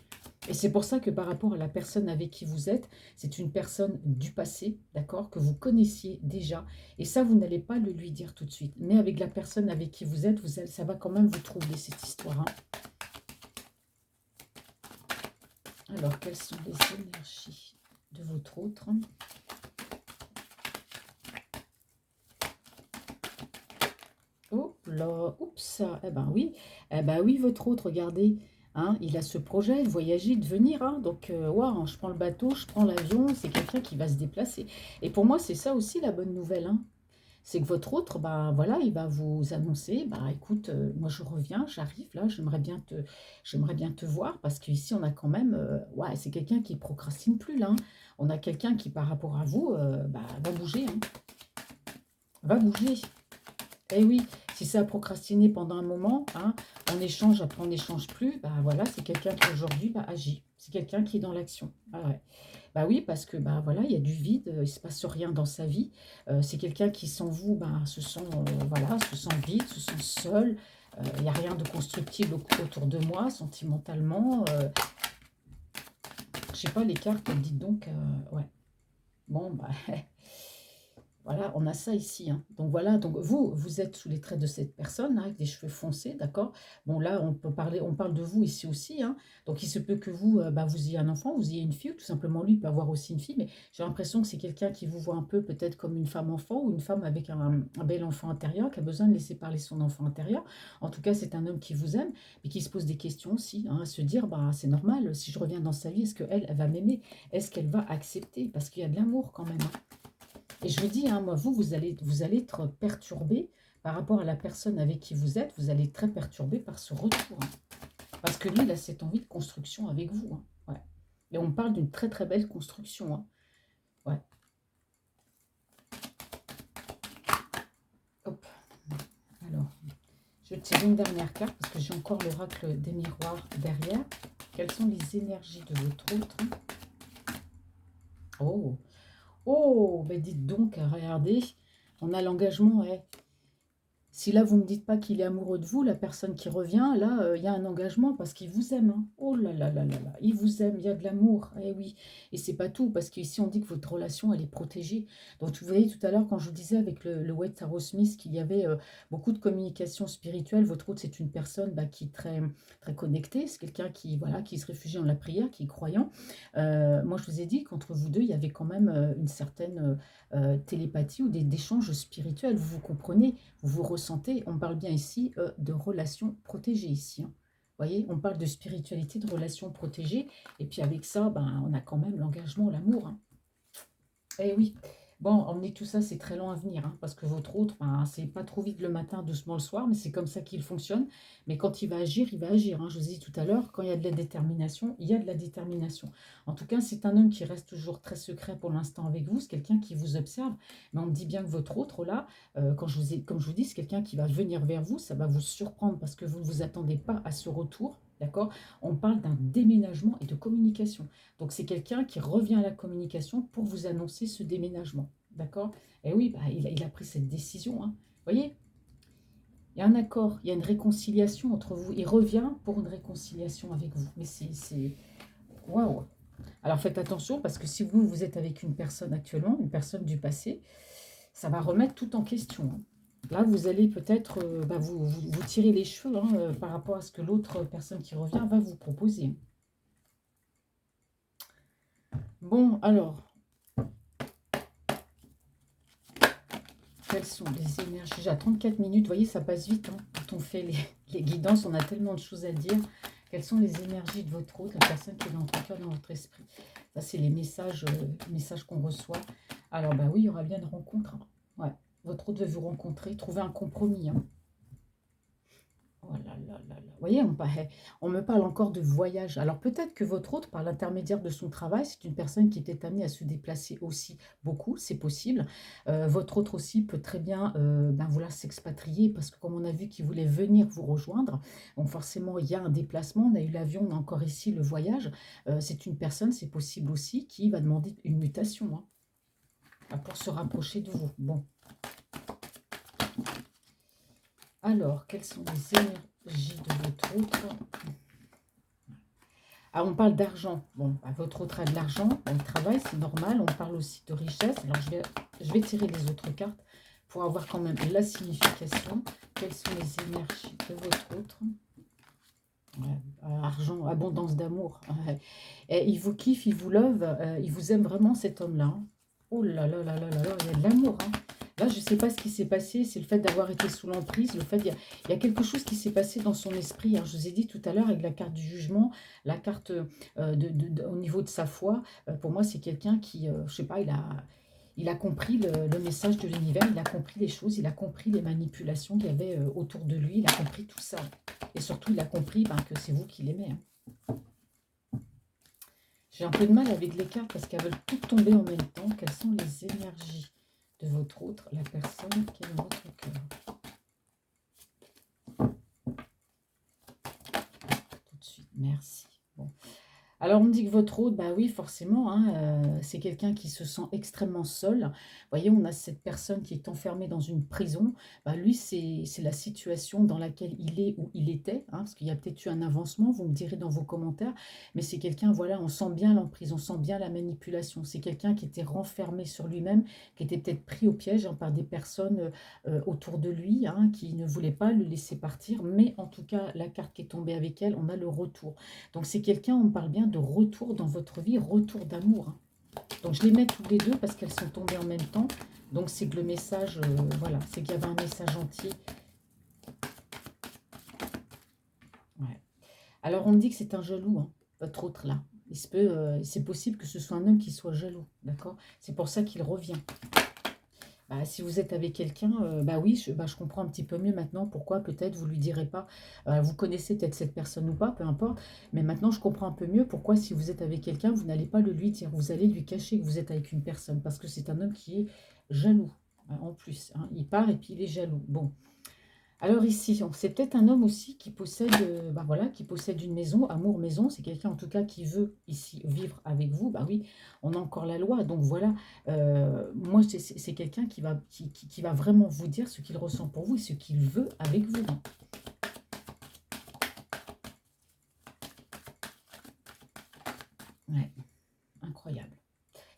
Speaker 1: Et c'est pour ça que par rapport à la personne avec qui vous êtes, c'est une personne du passé, d'accord, que vous connaissiez déjà. Et ça, vous n'allez pas le lui dire tout de suite. Mais avec la personne avec qui vous êtes, ça va quand même vous troubler, cette histoire, hein. Alors, quelles sont les énergies de votre autre? Oh là, oups, eh ben oui, votre autre, regardez, hein, il a ce projet de voyager, de venir, hein, donc, waouh, je prends le bateau, je prends l'avion, c'est quelqu'un qui va se déplacer. Et pour moi, c'est ça aussi la bonne nouvelle, hein. C'est que votre autre, bah, voilà, il va vous annoncer, bah, écoute, moi je reviens, j'arrive là, j'aimerais bien te voir parce qu'ici on a quand même, ouais, c'est quelqu'un qui procrastine plus là, hein. On a quelqu'un qui par rapport à vous, bah, va bouger, hein, va bouger. Eh oui, si ça a procrastiné pendant un moment, hein, on échange, après on n'échange plus, bah voilà, c'est quelqu'un qui aujourd'hui bah, agit. C'est quelqu'un qui est dans l'action. Ah ouais. Bah oui, parce que bah voilà, il y a du vide, il ne se passe rien dans sa vie. C'est quelqu'un qui sans vous bah, voilà, se sent vide, se sent seul. Il n'y a rien de constructible autour de moi, sentimentalement. Je sais pas, les cartes, dites donc, ouais. Bon, bah, voilà, on a ça ici, hein. Donc voilà, donc vous êtes sous les traits de cette personne, hein, avec des cheveux foncés, d'accord? Bon, là, on parle de vous ici aussi, hein. Donc il se peut que vous, bah, vous ayez un enfant, vous ayez une fille, ou tout simplement lui peut avoir aussi une fille, mais j'ai l'impression que c'est quelqu'un qui vous voit un peu peut-être comme une femme enfant ou une femme avec un bel enfant intérieur qui a besoin de laisser parler son enfant intérieur. En tout cas, c'est un homme qui vous aime, mais qui se pose des questions aussi, hein, à se dire, bah, c'est normal, si je reviens dans sa vie, est-ce qu'elle, elle va m'aimer? Est-ce qu'elle va accepter? Parce qu'il y a de l'amour quand même, hein. Et je vous dis, hein, moi, vous allez être perturbé par rapport à la personne avec qui vous êtes. Vous allez être très perturbé par ce retour, hein. Parce que lui, il a cette envie de construction avec vous, hein. Ouais. Et on parle d'une très très belle construction, hein. Ouais. Hop. Alors, je tire une dernière carte parce que j'ai encore l'oracle des miroirs derrière. Quelles sont les énergies de votre autre? Oh, oh, ben dites donc, regardez, on a l'engagement, ouais. Si là, vous ne me dites pas qu'il est amoureux de vous, la personne qui revient, là, il y a un engagement parce qu'il vous aime, hein. Oh là là là là là, il vous aime, il y a de l'amour. Eh oui, et c'est pas tout, parce qu'ici, on dit que votre relation, elle est protégée. Donc, vous voyez, tout à l'heure, quand je vous disais avec le White Tarot Smith qu'il y avait beaucoup de communication spirituelle, votre autre, c'est une personne bah, qui est très, très connectée. C'est quelqu'un qui, voilà, qui se réfugie en la prière, qui est croyant. Moi, je vous ai dit qu'entre vous deux, il y avait quand même une certaine télépathie ou d'échanges spirituels. Vous vous comprenez, vous vous ressentez. On parle bien ici de relations protégées ici, hein. Vous voyez, on parle de spiritualité, de relations protégées. Et puis avec ça, ben, on a quand même l'engagement, l'amour, hein. Eh oui. Bon, emmener tout ça, c'est très long à venir, hein, parce que votre autre, ben, c'est pas trop vite le matin, doucement le soir, mais c'est comme ça qu'il fonctionne. Mais quand il va agir, hein. Je vous ai dit tout à l'heure, quand il y a de la détermination, il y a de la détermination. En tout cas, c'est un homme qui reste toujours très secret pour l'instant avec vous. C'est quelqu'un qui vous observe. Mais on me dit bien que votre autre, là, comme je vous dis, c'est quelqu'un qui va venir vers vous. Ça va vous surprendre parce que vous ne vous attendez pas à ce retour. D'accord? On parle d'un déménagement et de communication. Donc, c'est quelqu'un qui revient à la communication pour vous annoncer ce déménagement. D'accord? Et oui, bah, il a pris cette décision, hein. Vous voyez, il y a un accord, il y a une réconciliation entre vous. Il revient pour une réconciliation avec vous. Mais c'est... Waouh! Alors, faites attention parce que si vous, vous êtes avec une personne actuellement, une personne du passé, ça va remettre tout en question, hein. Là, vous allez peut-être bah, vous tirer les cheveux, hein, par rapport à ce que l'autre personne qui revient va vous proposer. Bon, alors, quelles sont les énergies? J'ai à 34 minutes, vous voyez, ça passe vite, hein. Quand on fait les guidances, on a tellement de choses à dire. Quelles sont les énergies de votre autre, la personne qui est dans votre cœur, dans votre esprit? Ça, c'est les messages qu'on reçoit. Alors, bah oui, il y aura bien une rencontre, hein. Ouais, votre autre veut vous rencontrer, trouver un compromis, hein. Oh là là là là. Vous voyez, on me parle encore de voyage. Alors peut-être que votre hôte, par l'intermédiaire de son travail, c'est une personne qui était amenée à se déplacer aussi beaucoup, c'est possible. Votre autre aussi peut très bien ben, vouloir s'expatrier parce que comme on a vu qu'il voulait venir vous rejoindre, donc forcément il y a un déplacement, on a eu l'avion, on a encore ici le voyage. C'est une personne, c'est possible aussi, qui va demander une mutation, hein, pour se rapprocher de vous. Bon, alors, quelles sont les énergies de votre autre? Ah, on parle d'argent. Bon, bah, votre autre a de l'argent, elle travaille, c'est normal. On parle aussi de richesse. Alors, je vais tirer les autres cartes pour avoir quand même la signification. Quelles sont les énergies de votre autre? Ouais, argent, abondance d'amour. Ouais. Et il vous kiffe, il vous love, il vous aime vraiment cet homme-là, hein. Oh là là là là là là, il y a de l'amour, hein. Là, je ne sais pas ce qui s'est passé, c'est le fait d'avoir été sous l'emprise, le fait, il y a quelque chose qui s'est passé dans son esprit, hein. Je vous ai dit tout à l'heure avec la carte du jugement, la carte au niveau de sa foi, pour moi, c'est quelqu'un qui, je ne sais pas, il a compris le message de l'univers, il a compris les choses, il a compris les manipulations qu'il y avait autour de lui, il a compris tout ça. Et surtout, il a compris ben, que c'est vous qui l'aimez, hein. J'ai un peu de mal avec les cartes parce qu'elles veulent toutes tomber en même temps. Quelles sont les énergies de votre autre, la personne qui est dans votre cœur? Tout de suite, merci. Bon. Alors, on me dit que votre hôte, bah oui, forcément, hein, c'est quelqu'un qui se sent extrêmement seul. Vous voyez, on a cette personne qui est enfermée dans une prison. Bah, lui, c'est la situation dans laquelle il est ou il était, hein, parce qu'il y a peut-être eu un avancement, vous me direz dans vos commentaires. Mais c'est quelqu'un, voilà, on sent bien l'emprise, on sent bien la manipulation. C'est quelqu'un qui était renfermé sur lui-même, qui était peut-être pris au piège, hein, par des personnes autour de lui, hein, qui ne voulaient pas le laisser partir. Mais en tout cas, la carte qui est tombée avec elle, on a le retour. Donc c'est quelqu'un, on parle bien de retour dans votre vie, retour d'amour, hein. Donc je les mets tous les deux parce qu'elles sont tombées en même temps. Donc c'est que le message, voilà, c'est qu'il y avait un message entier. Ouais. Alors on me dit que c'est un jaloux, hein, votre autre là. C'est possible que ce soit un homme qui soit jaloux, d'accord? C'est pour ça qu'il revient. Bah, si vous êtes avec quelqu'un, bah oui, je comprends un petit peu mieux maintenant pourquoi peut-être vous lui direz pas, vous connaissez peut-être cette personne ou pas, peu importe, mais maintenant je comprends un peu mieux pourquoi si vous êtes avec quelqu'un, vous n'allez pas le lui dire, vous allez lui cacher que vous êtes avec une personne, parce que c'est un homme qui est jaloux, hein, en plus, hein. Il part et puis il est jaloux. Bon, alors ici, c'est peut-être un homme aussi qui possède, bah voilà, qui possède une maison, amour maison. C'est quelqu'un en tout cas qui veut ici vivre avec vous. Bah oui, on a encore la loi. Donc voilà, moi c'est quelqu'un qui va vraiment vous dire ce qu'il ressent pour vous et ce qu'il veut avec vous, hein. Ouais, incroyable.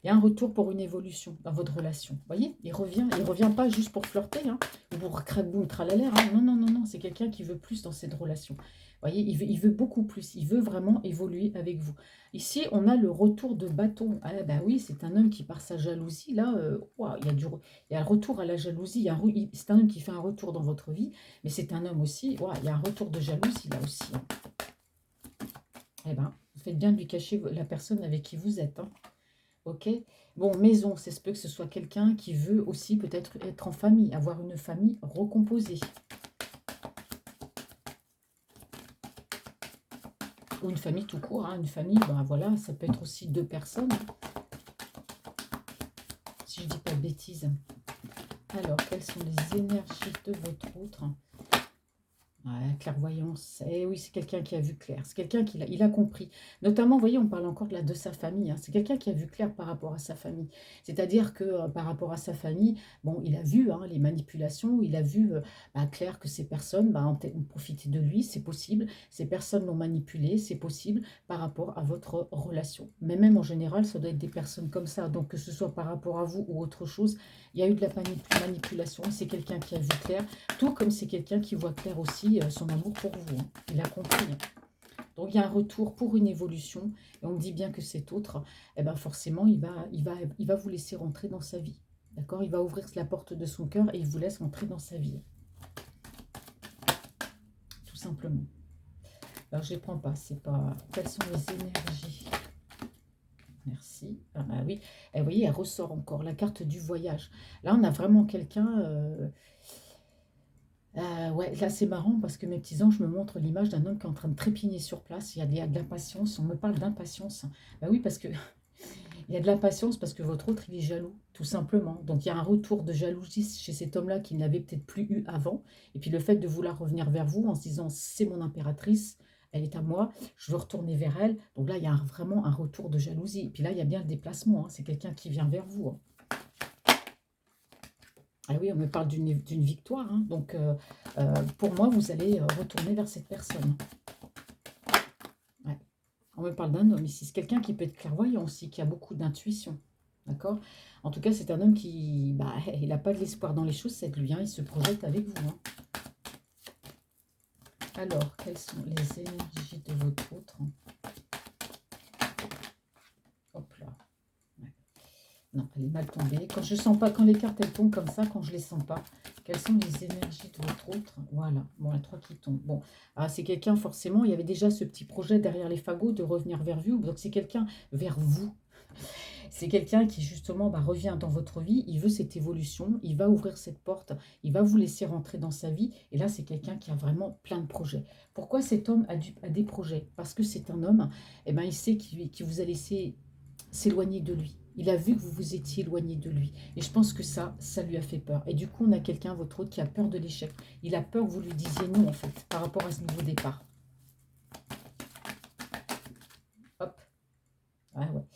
Speaker 1: Il y a un retour pour une évolution dans votre relation. Vous voyez, il revient pas juste pour flirter, hein, ou pour craboum tralala, hein. Non, non, non, non, c'est quelqu'un qui veut plus dans cette relation. Vous voyez, il veut beaucoup plus. Il veut vraiment évoluer avec vous. Ici, on a le retour de bâton. Ah bah oui, c'est un homme qui, par sa jalousie, là, ouah, il y a un retour à la jalousie. C'est un homme qui fait un retour dans votre vie, mais c'est un homme aussi, ouah, il y a un retour de jalousie là aussi, hein. Eh ben, vous faites bien de lui cacher la personne avec qui vous êtes, hein. Ok. Bon, maison, c'est ce peut que ce soit quelqu'un qui veut aussi peut-être être en famille, avoir une famille recomposée. Ou une famille tout court, hein. Une famille, ben voilà, ça peut être aussi deux personnes, si je dis pas de bêtises. Alors, quelles sont les énergies de votre autre? Ouais, clairvoyance. Eh oui, c'est quelqu'un qui a vu clair. C'est quelqu'un il a compris. Notamment, vous voyez, on parle encore de sa famille, hein. C'est quelqu'un qui a vu clair par rapport à sa famille. C'est-à-dire que par rapport à sa famille, bon, il a vu hein, les manipulations, il a vu clair que ces personnes ont profité de lui, c'est possible. Ces personnes l'ont manipulé, c'est possible par rapport à votre relation. Mais même en général, ça doit être des personnes comme ça. Donc, que ce soit par rapport à vous ou autre chose, il y a eu de la manipulation. C'est quelqu'un qui a vu clair. Tout comme c'est quelqu'un qui voit clair aussi son amour pour vous, hein. Il a compris, hein. Donc il y a un retour pour une évolution. Et on me dit bien que cet autre, eh ben forcément, il va vous laisser rentrer dans sa vie. D'accord? Il va ouvrir la porte de son cœur et il vous laisse rentrer dans sa vie. Tout simplement. Alors je ne les prends pas. C'est pas. Quelles sont les énergies? Merci. Ah bah oui. Et vous voyez, elle ressort encore. La carte du voyage. Là, on a vraiment quelqu'un. Ouais, là c'est marrant parce que mes petits anges me montrent l'image d'un homme qui est en train de trépigner sur place. Il y a de l'impatience, on me parle d'impatience. Bah oui, parce que il y a de l'impatience parce que votre autre il est jaloux, tout simplement. Donc il y a un retour de jalousie chez cet homme-là qu'il n'avait peut-être plus eu avant. Et puis le fait de vouloir revenir vers vous en se disant c'est mon impératrice, elle est à moi, je veux retourner vers elle. Donc là il y a vraiment un retour de jalousie. Et puis là il y a bien le déplacement, hein. C'est quelqu'un qui vient vers vous, hein. Ah oui, on me parle d'une victoire, hein. Donc, pour moi, vous allez retourner vers cette personne. Ouais. On me parle d'un homme ici. C'est quelqu'un qui peut être clairvoyant aussi, qui a beaucoup d'intuition. D'accord? En tout cas, c'est un homme qui, il n'a pas de l'espoir dans les chaussettes, lui, hein. Il se projette avec vous, hein. Alors, quelles sont les énergies de votre autre? Hop là. Ouais. Non, elle est mal tombée. Quand je sens pas, quand les cartes elles tombent comme ça, quand je les sens pas, quelles sont les énergies de votre autre? Voilà, bon, la 3 qui tombe. Bon, ah, c'est quelqu'un forcément, il y avait déjà ce petit projet derrière les fagots de revenir vers vous. Donc c'est quelqu'un vers vous. C'est quelqu'un qui justement revient dans votre vie, il veut cette évolution, il va ouvrir cette porte, il va vous laisser rentrer dans sa vie. Et là, c'est quelqu'un qui a vraiment plein de projets. Pourquoi cet homme a des projets? Parce que c'est un homme, il sait qu'il vous a laissé s'éloigner de lui. Il a vu que vous vous étiez éloigné de lui. Et je pense que ça lui a fait peur. Et du coup, on a quelqu'un, votre autre, qui a peur de l'échec. Il a peur que vous lui disiez non, en fait, par rapport à ce nouveau départ. Hop. Ah ouais.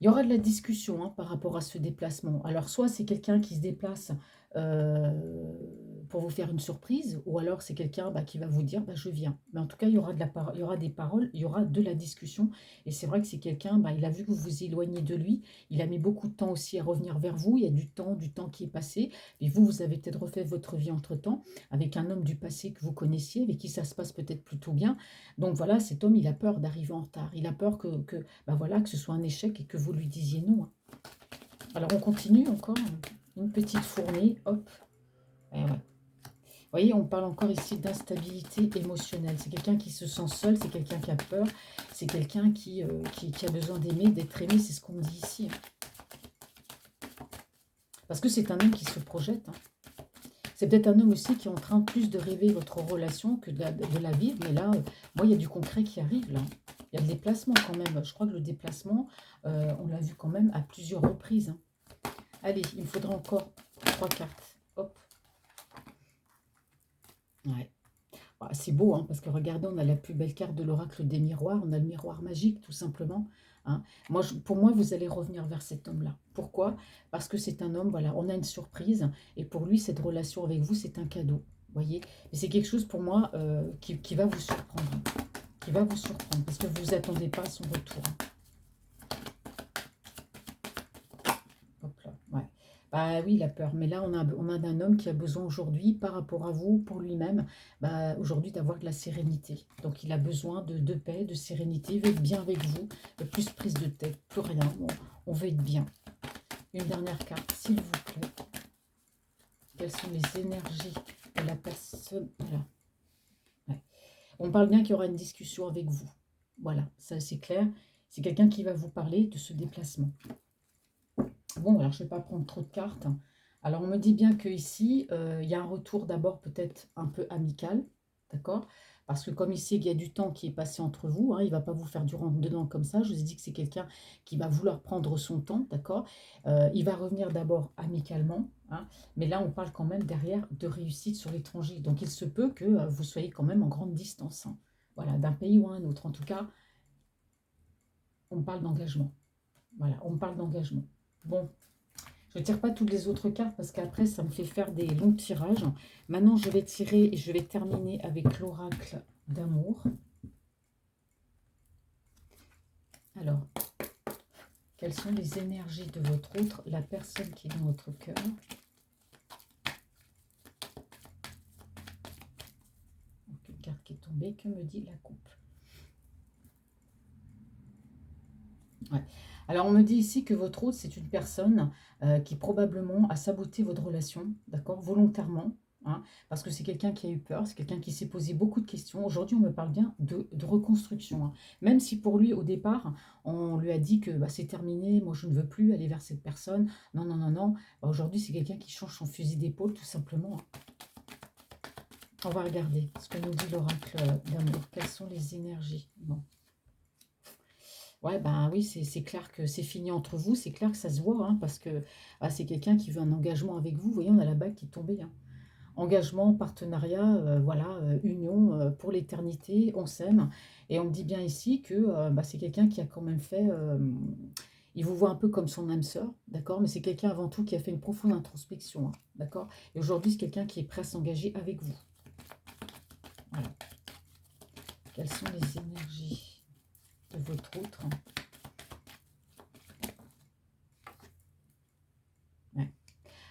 Speaker 1: Il y aura de la discussion hein, par rapport à ce déplacement. Alors, soit c'est quelqu'un qui se déplace euh, pour vous faire une surprise, ou alors c'est quelqu'un qui va vous dire je viens. Mais en tout cas, il y aura il y aura des paroles, il y aura de la discussion. Et c'est vrai que c'est quelqu'un, il a vu que vous vous éloignez de lui. Il a mis beaucoup de temps aussi à revenir vers vous. Il y a du temps qui est passé. Et vous, vous avez peut-être refait votre vie entre-temps avec un homme du passé que vous connaissiez, avec qui ça se passe peut-être plutôt bien. Donc voilà, cet homme, il a peur d'arriver en retard. Il a peur voilà, que ce soit un échec et que vous lui disiez non, hein. Alors on continue encore, une petite fournée, hop. Eh ouais. Vous voyez, on parle encore ici d'instabilité émotionnelle. C'est quelqu'un qui se sent seul, c'est quelqu'un qui a peur, c'est quelqu'un qui a besoin d'aimer, d'être aimé, c'est ce qu'on me dit ici, hein. Parce que c'est un homme qui se projette, hein. C'est peut-être un homme aussi qui est en train plus de rêver votre relation que de la vivre. Mais là, moi, il y a du concret qui arrive, là. Il y a le déplacement quand même. Je crois que le déplacement, on l'a vu quand même à plusieurs reprises, hein. Allez, il me faudra encore 3 cartes. Hop. Ouais. C'est beau, hein, parce que regardez, on a la plus belle carte de l'oracle des miroirs. On a le miroir magique, tout simplement, hein. Pour moi, vous allez revenir vers cet homme-là. Pourquoi? Parce que c'est un homme, voilà, on a une surprise. Et pour lui, cette relation avec vous, c'est un cadeau. Voyez? Mais c'est quelque chose pour moi qui va vous surprendre, hein. Qui va vous surprendre, parce que vous ne vous attendez pas à son retour, hein. Hop là, ouais. Bah oui, la peur. Mais là, on a un homme qui a besoin aujourd'hui, par rapport à vous, pour lui-même, aujourd'hui d'avoir de la sérénité. Donc il a besoin de paix, de sérénité. Il veut être bien avec vous, plus prise de tête, plus rien. On veut être bien. Une dernière carte, s'il vous plaît. Quelles sont les énergies de la personne? Voilà. Ouais. On parle bien qu'il y aura une discussion avec vous. Voilà, ça c'est clair. C'est quelqu'un qui va vous parler de ce déplacement. Bon, alors je ne vais pas prendre trop de cartes. Alors on me dit bien que ici, il y a un retour d'abord peut-être un peu amical, d'accord? Parce que comme ici, il y a du temps qui est passé entre vous, hein, il ne va pas vous faire du rentre-dedans comme ça. Je vous ai dit que c'est quelqu'un qui va vouloir prendre son temps, d'accord? Il va revenir d'abord amicalement, hein. Mais là, on parle quand même derrière de réussite sur l'étranger. Donc, il se peut que vous soyez quand même en grande distance, hein. Voilà, d'un pays ou un autre. En tout cas, on parle d'engagement. Voilà, on parle d'engagement. Bon, je ne tire pas toutes les autres cartes parce qu'après, ça me fait faire des longs tirages. Maintenant, je vais tirer et je vais terminer avec l'oracle d'amour. Alors, quelles sont les énergies de votre autre, la personne qui est dans votre cœur? Donc, une carte qui est tombée, que me dit la coupe? Ouais. Alors, on me dit ici que votre hôte, c'est une personne qui probablement a saboté votre relation, d'accord, volontairement, hein, parce que c'est quelqu'un qui a eu peur, c'est quelqu'un qui s'est posé beaucoup de questions. Aujourd'hui, on me parle bien de reconstruction, hein. Même si pour lui, au départ, on lui a dit que bah, c'est terminé, moi je ne veux plus aller vers cette personne. Non, non, non, non. Bah, aujourd'hui, c'est quelqu'un qui change son fusil d'épaule, tout simplement, hein. On va regarder ce que nous dit l'oracle d'amour. Quelles sont les énergies? Bon. Ouais, ben oui, c'est clair que c'est fini entre vous, c'est clair que ça se voit, hein, parce que ah, c'est quelqu'un qui veut un engagement avec vous. Vous voyez, on a la bague qui est tombée, hein. Engagement, partenariat, voilà, union pour l'éternité, on s'aime. Et on me dit bien ici que bah, c'est quelqu'un qui a quand même fait, il vous voit un peu comme son âme sœur, d'accord? Mais c'est quelqu'un avant tout qui a fait une profonde introspection, hein, d'accord? Et aujourd'hui, c'est quelqu'un qui est prêt à s'engager avec vous. Voilà. Quelles sont les énergies de votre autre? Ouais.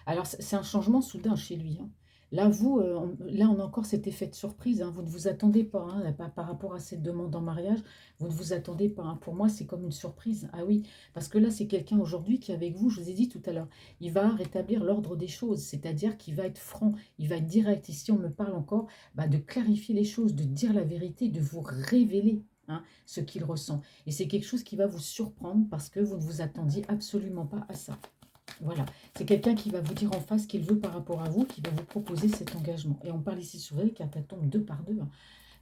Speaker 1: Alors, c'est un changement soudain chez lui, hein. Là, vous, là, on a encore cet effet de surprise, hein. Vous ne vous attendez pas, hein, par rapport à cette demande en mariage, vous ne vous attendez pas, hein. Pour moi, c'est comme une surprise. Ah oui, parce que là, c'est quelqu'un aujourd'hui qui est avec vous, je vous ai dit tout à l'heure, il va rétablir l'ordre des choses, c'est-à-dire qu'il va être franc, il va être direct. Ici, on me parle encore bah, de clarifier les choses, de dire la vérité, de vous révéler, hein, ce qu'il ressent. Et c'est quelque chose qui va vous surprendre parce que vous ne vous attendiez absolument pas à ça. Voilà, c'est quelqu'un qui va vous dire en face ce qu'il veut par rapport à vous, qui va vous proposer cet engagement. Et on parle ici sur elle, car elle tombe deux par deux, hein.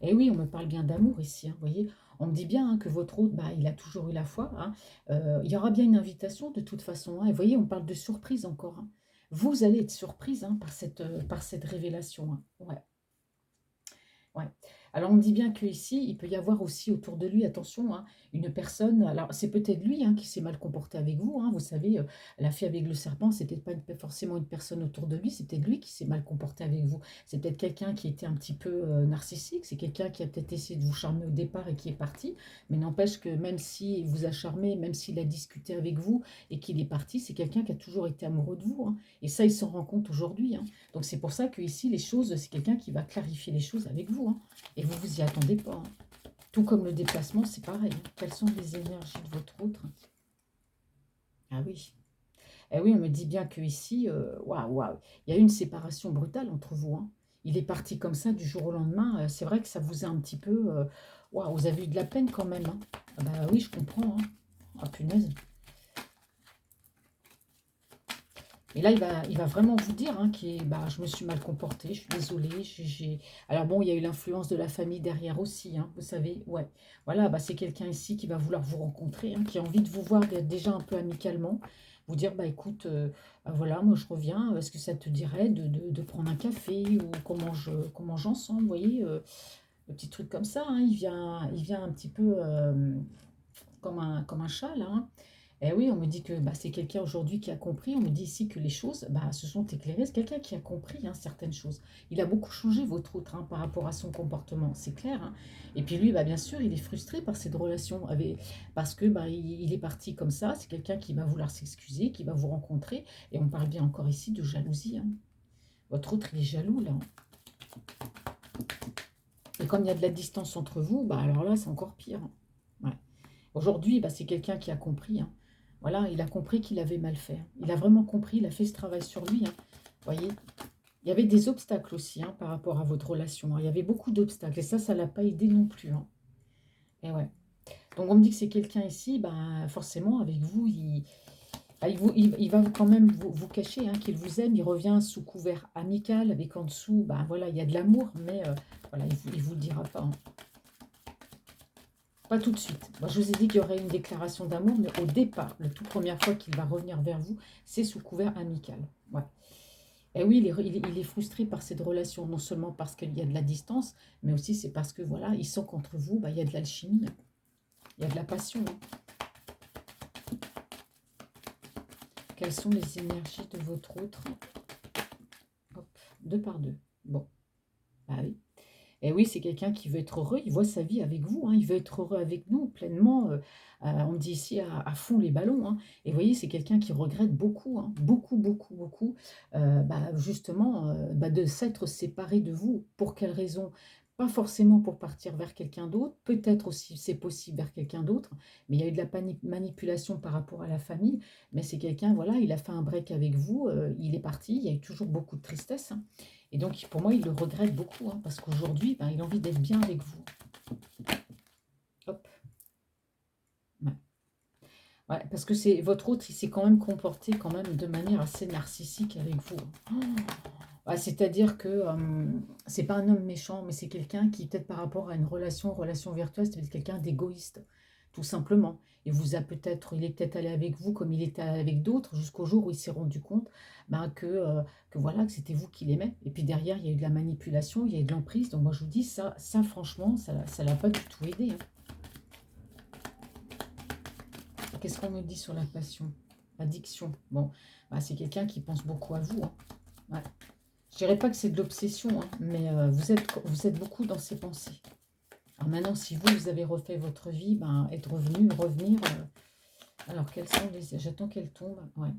Speaker 1: Et oui, on me parle bien d'amour ici, hein, vous voyez. On me dit bien hein, que votre hôte, bah, il a toujours eu la foi, hein. Il y aura bien une invitation de toute façon, hein. Et vous voyez, on parle de surprise encore, hein. Vous allez être surprise hein, par cette révélation, hein. Ouais. Ouais. Alors on me dit bien qu'ici, il peut y avoir aussi autour de lui, attention, hein, une personne, alors c'est peut-être lui hein, qui s'est mal comporté avec vous, hein, vous savez, la fille avec le serpent, c'était pas forcément une personne autour de lui, c'est peut-être lui qui s'est mal comporté avec vous. C'est peut-être quelqu'un qui était un petit peu narcissique, c'est quelqu'un qui a peut-être essayé de vous charmer au départ et qui est parti, mais n'empêche que même s'il vous a charmé, même s'il a discuté avec vous et qu'il est parti, c'est quelqu'un qui a toujours été amoureux de vous, hein. Et ça, il s'en rend compte aujourd'hui, hein. Donc c'est pour ça que ici les choses, c'est quelqu'un qui va clarifier les choses avec vous, hein. Et vous vous y attendez pas, hein. Tout comme le déplacement, c'est pareil, hein. Quelles sont les énergies de votre autre? Ah oui. Eh oui, on me dit bien que ici, waouh, waouh, il y a eu une séparation brutale entre vous, hein. Il est parti comme ça du jour au lendemain. C'est vrai que ça vous a un petit peu, waouh, vous avez eu de la peine quand même, hein. Ah bah oui, je comprends, hein. Ah punaise. Et là, il va vraiment vous dire hein, bah, je me suis mal comportée, je suis désolée. Alors bon, il y a eu l'influence de la famille derrière aussi, hein, vous savez. Ouais, voilà, bah, c'est quelqu'un ici qui va vouloir vous rencontrer, hein, qui a envie de vous voir déjà un peu amicalement. Vous dire, bah écoute, bah, voilà, moi je reviens, est-ce que ça te dirait de prendre un café ou qu'on mange ensemble, vous voyez, le petit truc comme ça, hein, il vient un petit peu comme un chat, là, hein. Eh oui, on me dit que bah, c'est quelqu'un aujourd'hui qui a compris. On me dit ici que les choses bah, se sont éclairées. C'est quelqu'un qui a compris hein, certaines choses. Il a beaucoup changé, votre autre, hein, par rapport à son comportement, c'est clair, hein. Et puis lui, bah, bien sûr, il est frustré par cette relation parce que bah, il est parti comme ça. C'est quelqu'un qui va vouloir s'excuser, qui va vous rencontrer. Et on parle bien encore ici de jalousie, hein. Votre autre, il est jaloux, là, hein. Et comme il y a de la distance entre vous, bah, alors là, c'est encore pire, hein. Ouais. Aujourd'hui, bah, c'est quelqu'un qui a compris, hein. Voilà, il a compris qu'il avait mal fait, hein. Il a vraiment compris, il a fait ce travail sur lui, hein. Vous voyez, il y avait des obstacles aussi hein, par rapport à votre relation, hein. Il y avait beaucoup d'obstacles et ça ne l'a pas aidé non plus, hein. Et ouais. Donc on me dit que c'est quelqu'un ici, bah, forcément, avec vous, bah, il va quand même vous cacher hein, qu'il vous aime. Il revient sous couvert amical, avec en dessous, bah, voilà, il y a de l'amour, mais voilà, il vous le dira pas, hein. Pas tout de suite. Moi, je vous ai dit qu'il y aurait une déclaration d'amour, mais au départ, la toute première fois qu'il va revenir vers vous, c'est sous couvert amical. Ouais. Et oui, il est frustré par cette relation, non seulement parce qu'il y a de la distance, mais aussi c'est parce que voilà, il sent qu'entre vous, bah, il y a de l'alchimie, il y a de la passion, hein. Quelles sont les énergies de votre autre? Hop, deux par deux. Bon, bah oui. Et oui, c'est quelqu'un qui veut être heureux, il voit sa vie avec vous, hein, il veut être heureux avec nous pleinement, on me dit ici à fond les ballons, hein. Et vous voyez, c'est quelqu'un qui regrette beaucoup, hein, beaucoup, beaucoup, beaucoup, bah, justement, bah, de s'être séparé de vous. Pour quelle raison? Pas forcément pour partir vers quelqu'un d'autre, peut-être aussi, c'est possible, vers quelqu'un d'autre, mais il y a eu de la manipulation par rapport à la famille, mais c'est quelqu'un, voilà, il a fait un break avec vous, il est parti, il y a eu toujours beaucoup de tristesse, hein. Et donc, pour moi, il le regrette beaucoup, hein, parce qu'aujourd'hui, ben, il a envie d'être bien avec vous. Hop. Ouais. Ouais, parce que c'est votre autre, il s'est quand même comporté quand même de manière assez narcissique avec vous. Ouais, c'est-à-dire que c'est pas un homme méchant, mais c'est quelqu'un qui, peut-être par rapport à une relation virtuelle, c'est peut-être quelqu'un d'égoïste, tout simplement. Il est peut-être allé avec vous comme il était allé avec d'autres, jusqu'au jour où il s'est rendu compte ben, que voilà, que c'était vous qui l'aimait. Et puis derrière, il y a eu de la manipulation, il y a eu de l'emprise. Donc moi, je vous dis, ça franchement, ça l'a pas du tout aidé, hein. Qu'est-ce qu'on me dit sur la passion? Addiction. Bon, bah, c'est quelqu'un qui pense beaucoup à vous, hein. Ouais. Je dirais pas que c'est de l'obsession, hein, mais vous êtes beaucoup dans ses pensées. Alors maintenant, si vous avez refait votre vie, ben, être revenu, revenir. Alors, quelles sont les... J'attends qu'elle tombe. Ouais.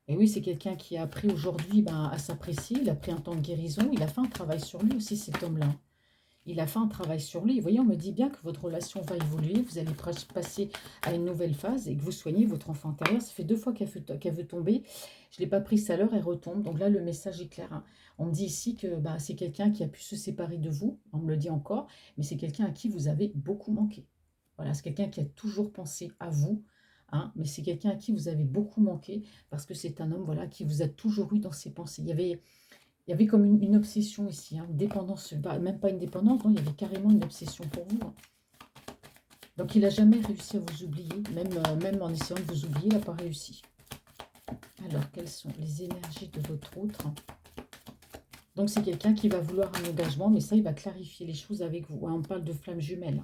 Speaker 1: Et oui, c'est quelqu'un qui a appris aujourd'hui ben, à s'apprécier. Il a pris un temps de guérison. Il a fait un travail sur lui aussi, cet homme-là. Il a fait un travail sur lui. Vous voyez, on me dit bien que votre relation va évoluer. Vous allez passer à une nouvelle phase et que vous soignez votre enfant intérieur. Ça fait 2 fois qu'elle veut tomber. Je ne l'ai pas prise tout à l'heure, elle retombe. Donc là, le message est clair, hein. On me dit ici que bah, c'est quelqu'un qui a pu se séparer de vous. On me le dit encore. Mais c'est quelqu'un à qui vous avez beaucoup manqué. Voilà, c'est quelqu'un qui a toujours pensé à vous. Hein, mais c'est quelqu'un à qui vous avez beaucoup manqué parce que c'est un homme voilà, qui vous a toujours eu dans ses pensées. Il y avait comme une obsession ici, hein, une dépendance, même pas une dépendance, non, il y avait carrément une obsession pour vous, hein. Donc il n'a jamais réussi à vous oublier, même en essayant de vous oublier, il n'a pas réussi. Alors, quelles sont les énergies de votre autre? Donc c'est quelqu'un qui va vouloir un engagement, mais ça, il va clarifier les choses avec vous, hein. On parle de flamme jumelle.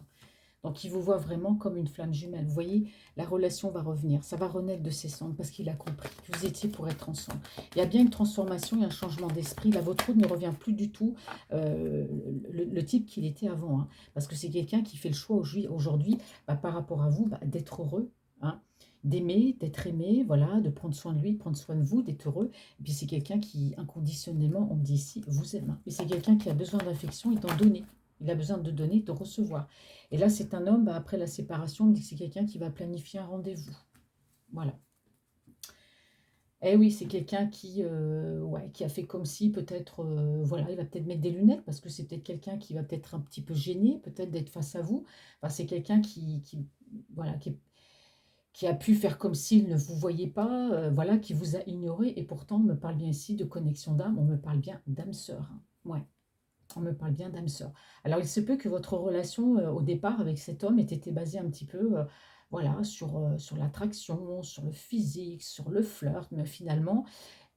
Speaker 1: Donc, il vous voit vraiment comme une flamme jumelle. Vous voyez, la relation va revenir. Ça va renaître de ses cendres parce qu'il a compris que vous étiez pour être ensemble. Il y a bien une transformation et un changement d'esprit. Là, votre autre ne revient plus du tout le type qu'il était avant, hein. Parce que c'est quelqu'un qui fait le choix aujourd'hui, bah, par rapport à vous, bah, d'être heureux, hein, d'aimer, d'être aimé, voilà, de prendre soin de lui, de prendre soin de vous, d'être heureux. Et puis, c'est quelqu'un qui, inconditionnellement, on me dit ici, vous aime, hein. Mais c'est quelqu'un qui a besoin d'affection et d'en donner. Il a besoin de donner, de recevoir. Et là, c'est un homme, bah, après la séparation, on me dit que c'est quelqu'un qui va planifier un rendez-vous. Voilà. Eh oui, c'est quelqu'un ouais, qui a fait comme si peut-être, voilà, il va peut-être mettre des lunettes parce que c'est peut-être quelqu'un qui va peut-être un petit peu gêné, peut-être d'être face à vous. Enfin, c'est quelqu'un voilà, qui a pu faire comme s'il ne vous voyait pas, voilà, qui vous a ignoré. Et pourtant, on me parle bien ici de connexion d'âme, on me parle bien d'âme sœur, hein. Ouais. On me parle bien d'âme sœur. Alors, il se peut que votre relation, au départ, avec cet homme ait été basée un petit peu, voilà, sur l'attraction, sur le physique, sur le flirt, mais finalement,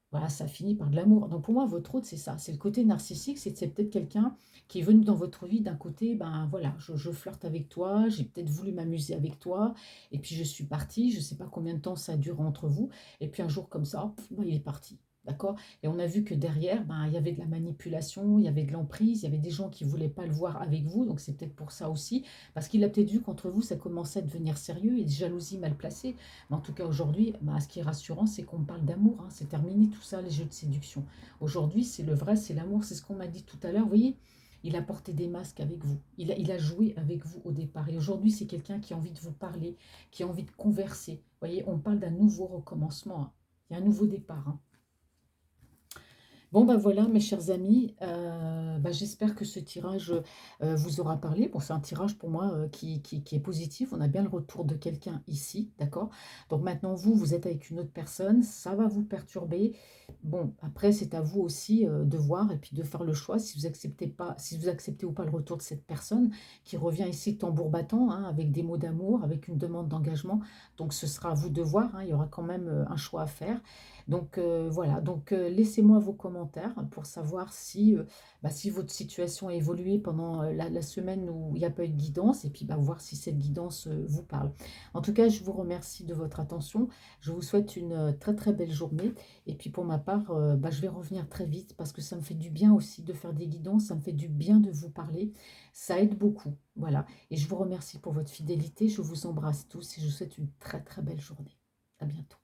Speaker 1: voilà, ça finit par de l'amour. Donc, pour moi, votre autre, c'est ça. C'est le côté narcissique, c'est peut-être quelqu'un qui est venu dans votre vie d'un côté, ben voilà, je flirte avec toi, j'ai peut-être voulu m'amuser avec toi, et puis je suis partie, je ne sais pas combien de temps ça a duré entre vous, et puis un jour comme ça, pff, ben, il est parti. D'accord? Et on a vu que derrière, ben, il y avait de la manipulation, il y avait de l'emprise, il y avait des gens qui ne voulaient pas le voir avec vous, donc c'est peut-être pour ça aussi, parce qu'il a peut-être vu qu'entre vous, ça commençait à devenir sérieux et de jalousie mal placée. Mais en tout cas, aujourd'hui, bah, ce qui est rassurant, c'est qu'on parle d'amour, hein. C'est terminé tout ça, les jeux de séduction. Aujourd'hui, c'est le vrai, c'est l'amour, c'est ce qu'on m'a dit tout à l'heure. Vous voyez, il a porté des masques avec vous. Il a joué avec vous au départ. Et aujourd'hui, c'est quelqu'un qui a envie de vous parler, qui a envie de converser. Vous voyez, on parle d'un nouveau recommencement, hein. Il y a un nouveau départ, hein. Bon, bah, voilà, mes chers amis, bah, j'espère que ce tirage, vous aura parlé. Bon, c'est un tirage pour moi, qui est positif. On a bien le retour de quelqu'un ici, d'accord? Donc maintenant vous, vous êtes avec une autre personne, ça va vous perturber. Bon, après c'est à vous aussi, de voir et puis de faire le choix si vous acceptez ou pas le retour de cette personne qui revient ici tambour battant, hein, avec des mots d'amour, avec une demande d'engagement. Donc ce sera à vous de voir, hein, il y aura quand même, un choix à faire. Donc voilà, donc laissez-moi vos commentaires pour savoir si, bah, si votre situation a évolué pendant, la semaine où il n'y a pas eu de guidance et puis, bah, voir si cette guidance, vous parle. En tout cas, je vous remercie de votre attention. Je vous souhaite une, très, très belle journée et puis pour ma part, bah, je vais revenir très vite parce que ça me fait du bien aussi de faire des guidances, ça me fait du bien de vous parler. Ça aide beaucoup, voilà, et je vous remercie pour votre fidélité. Je vous embrasse tous et je vous souhaite une très, très belle journée. À bientôt.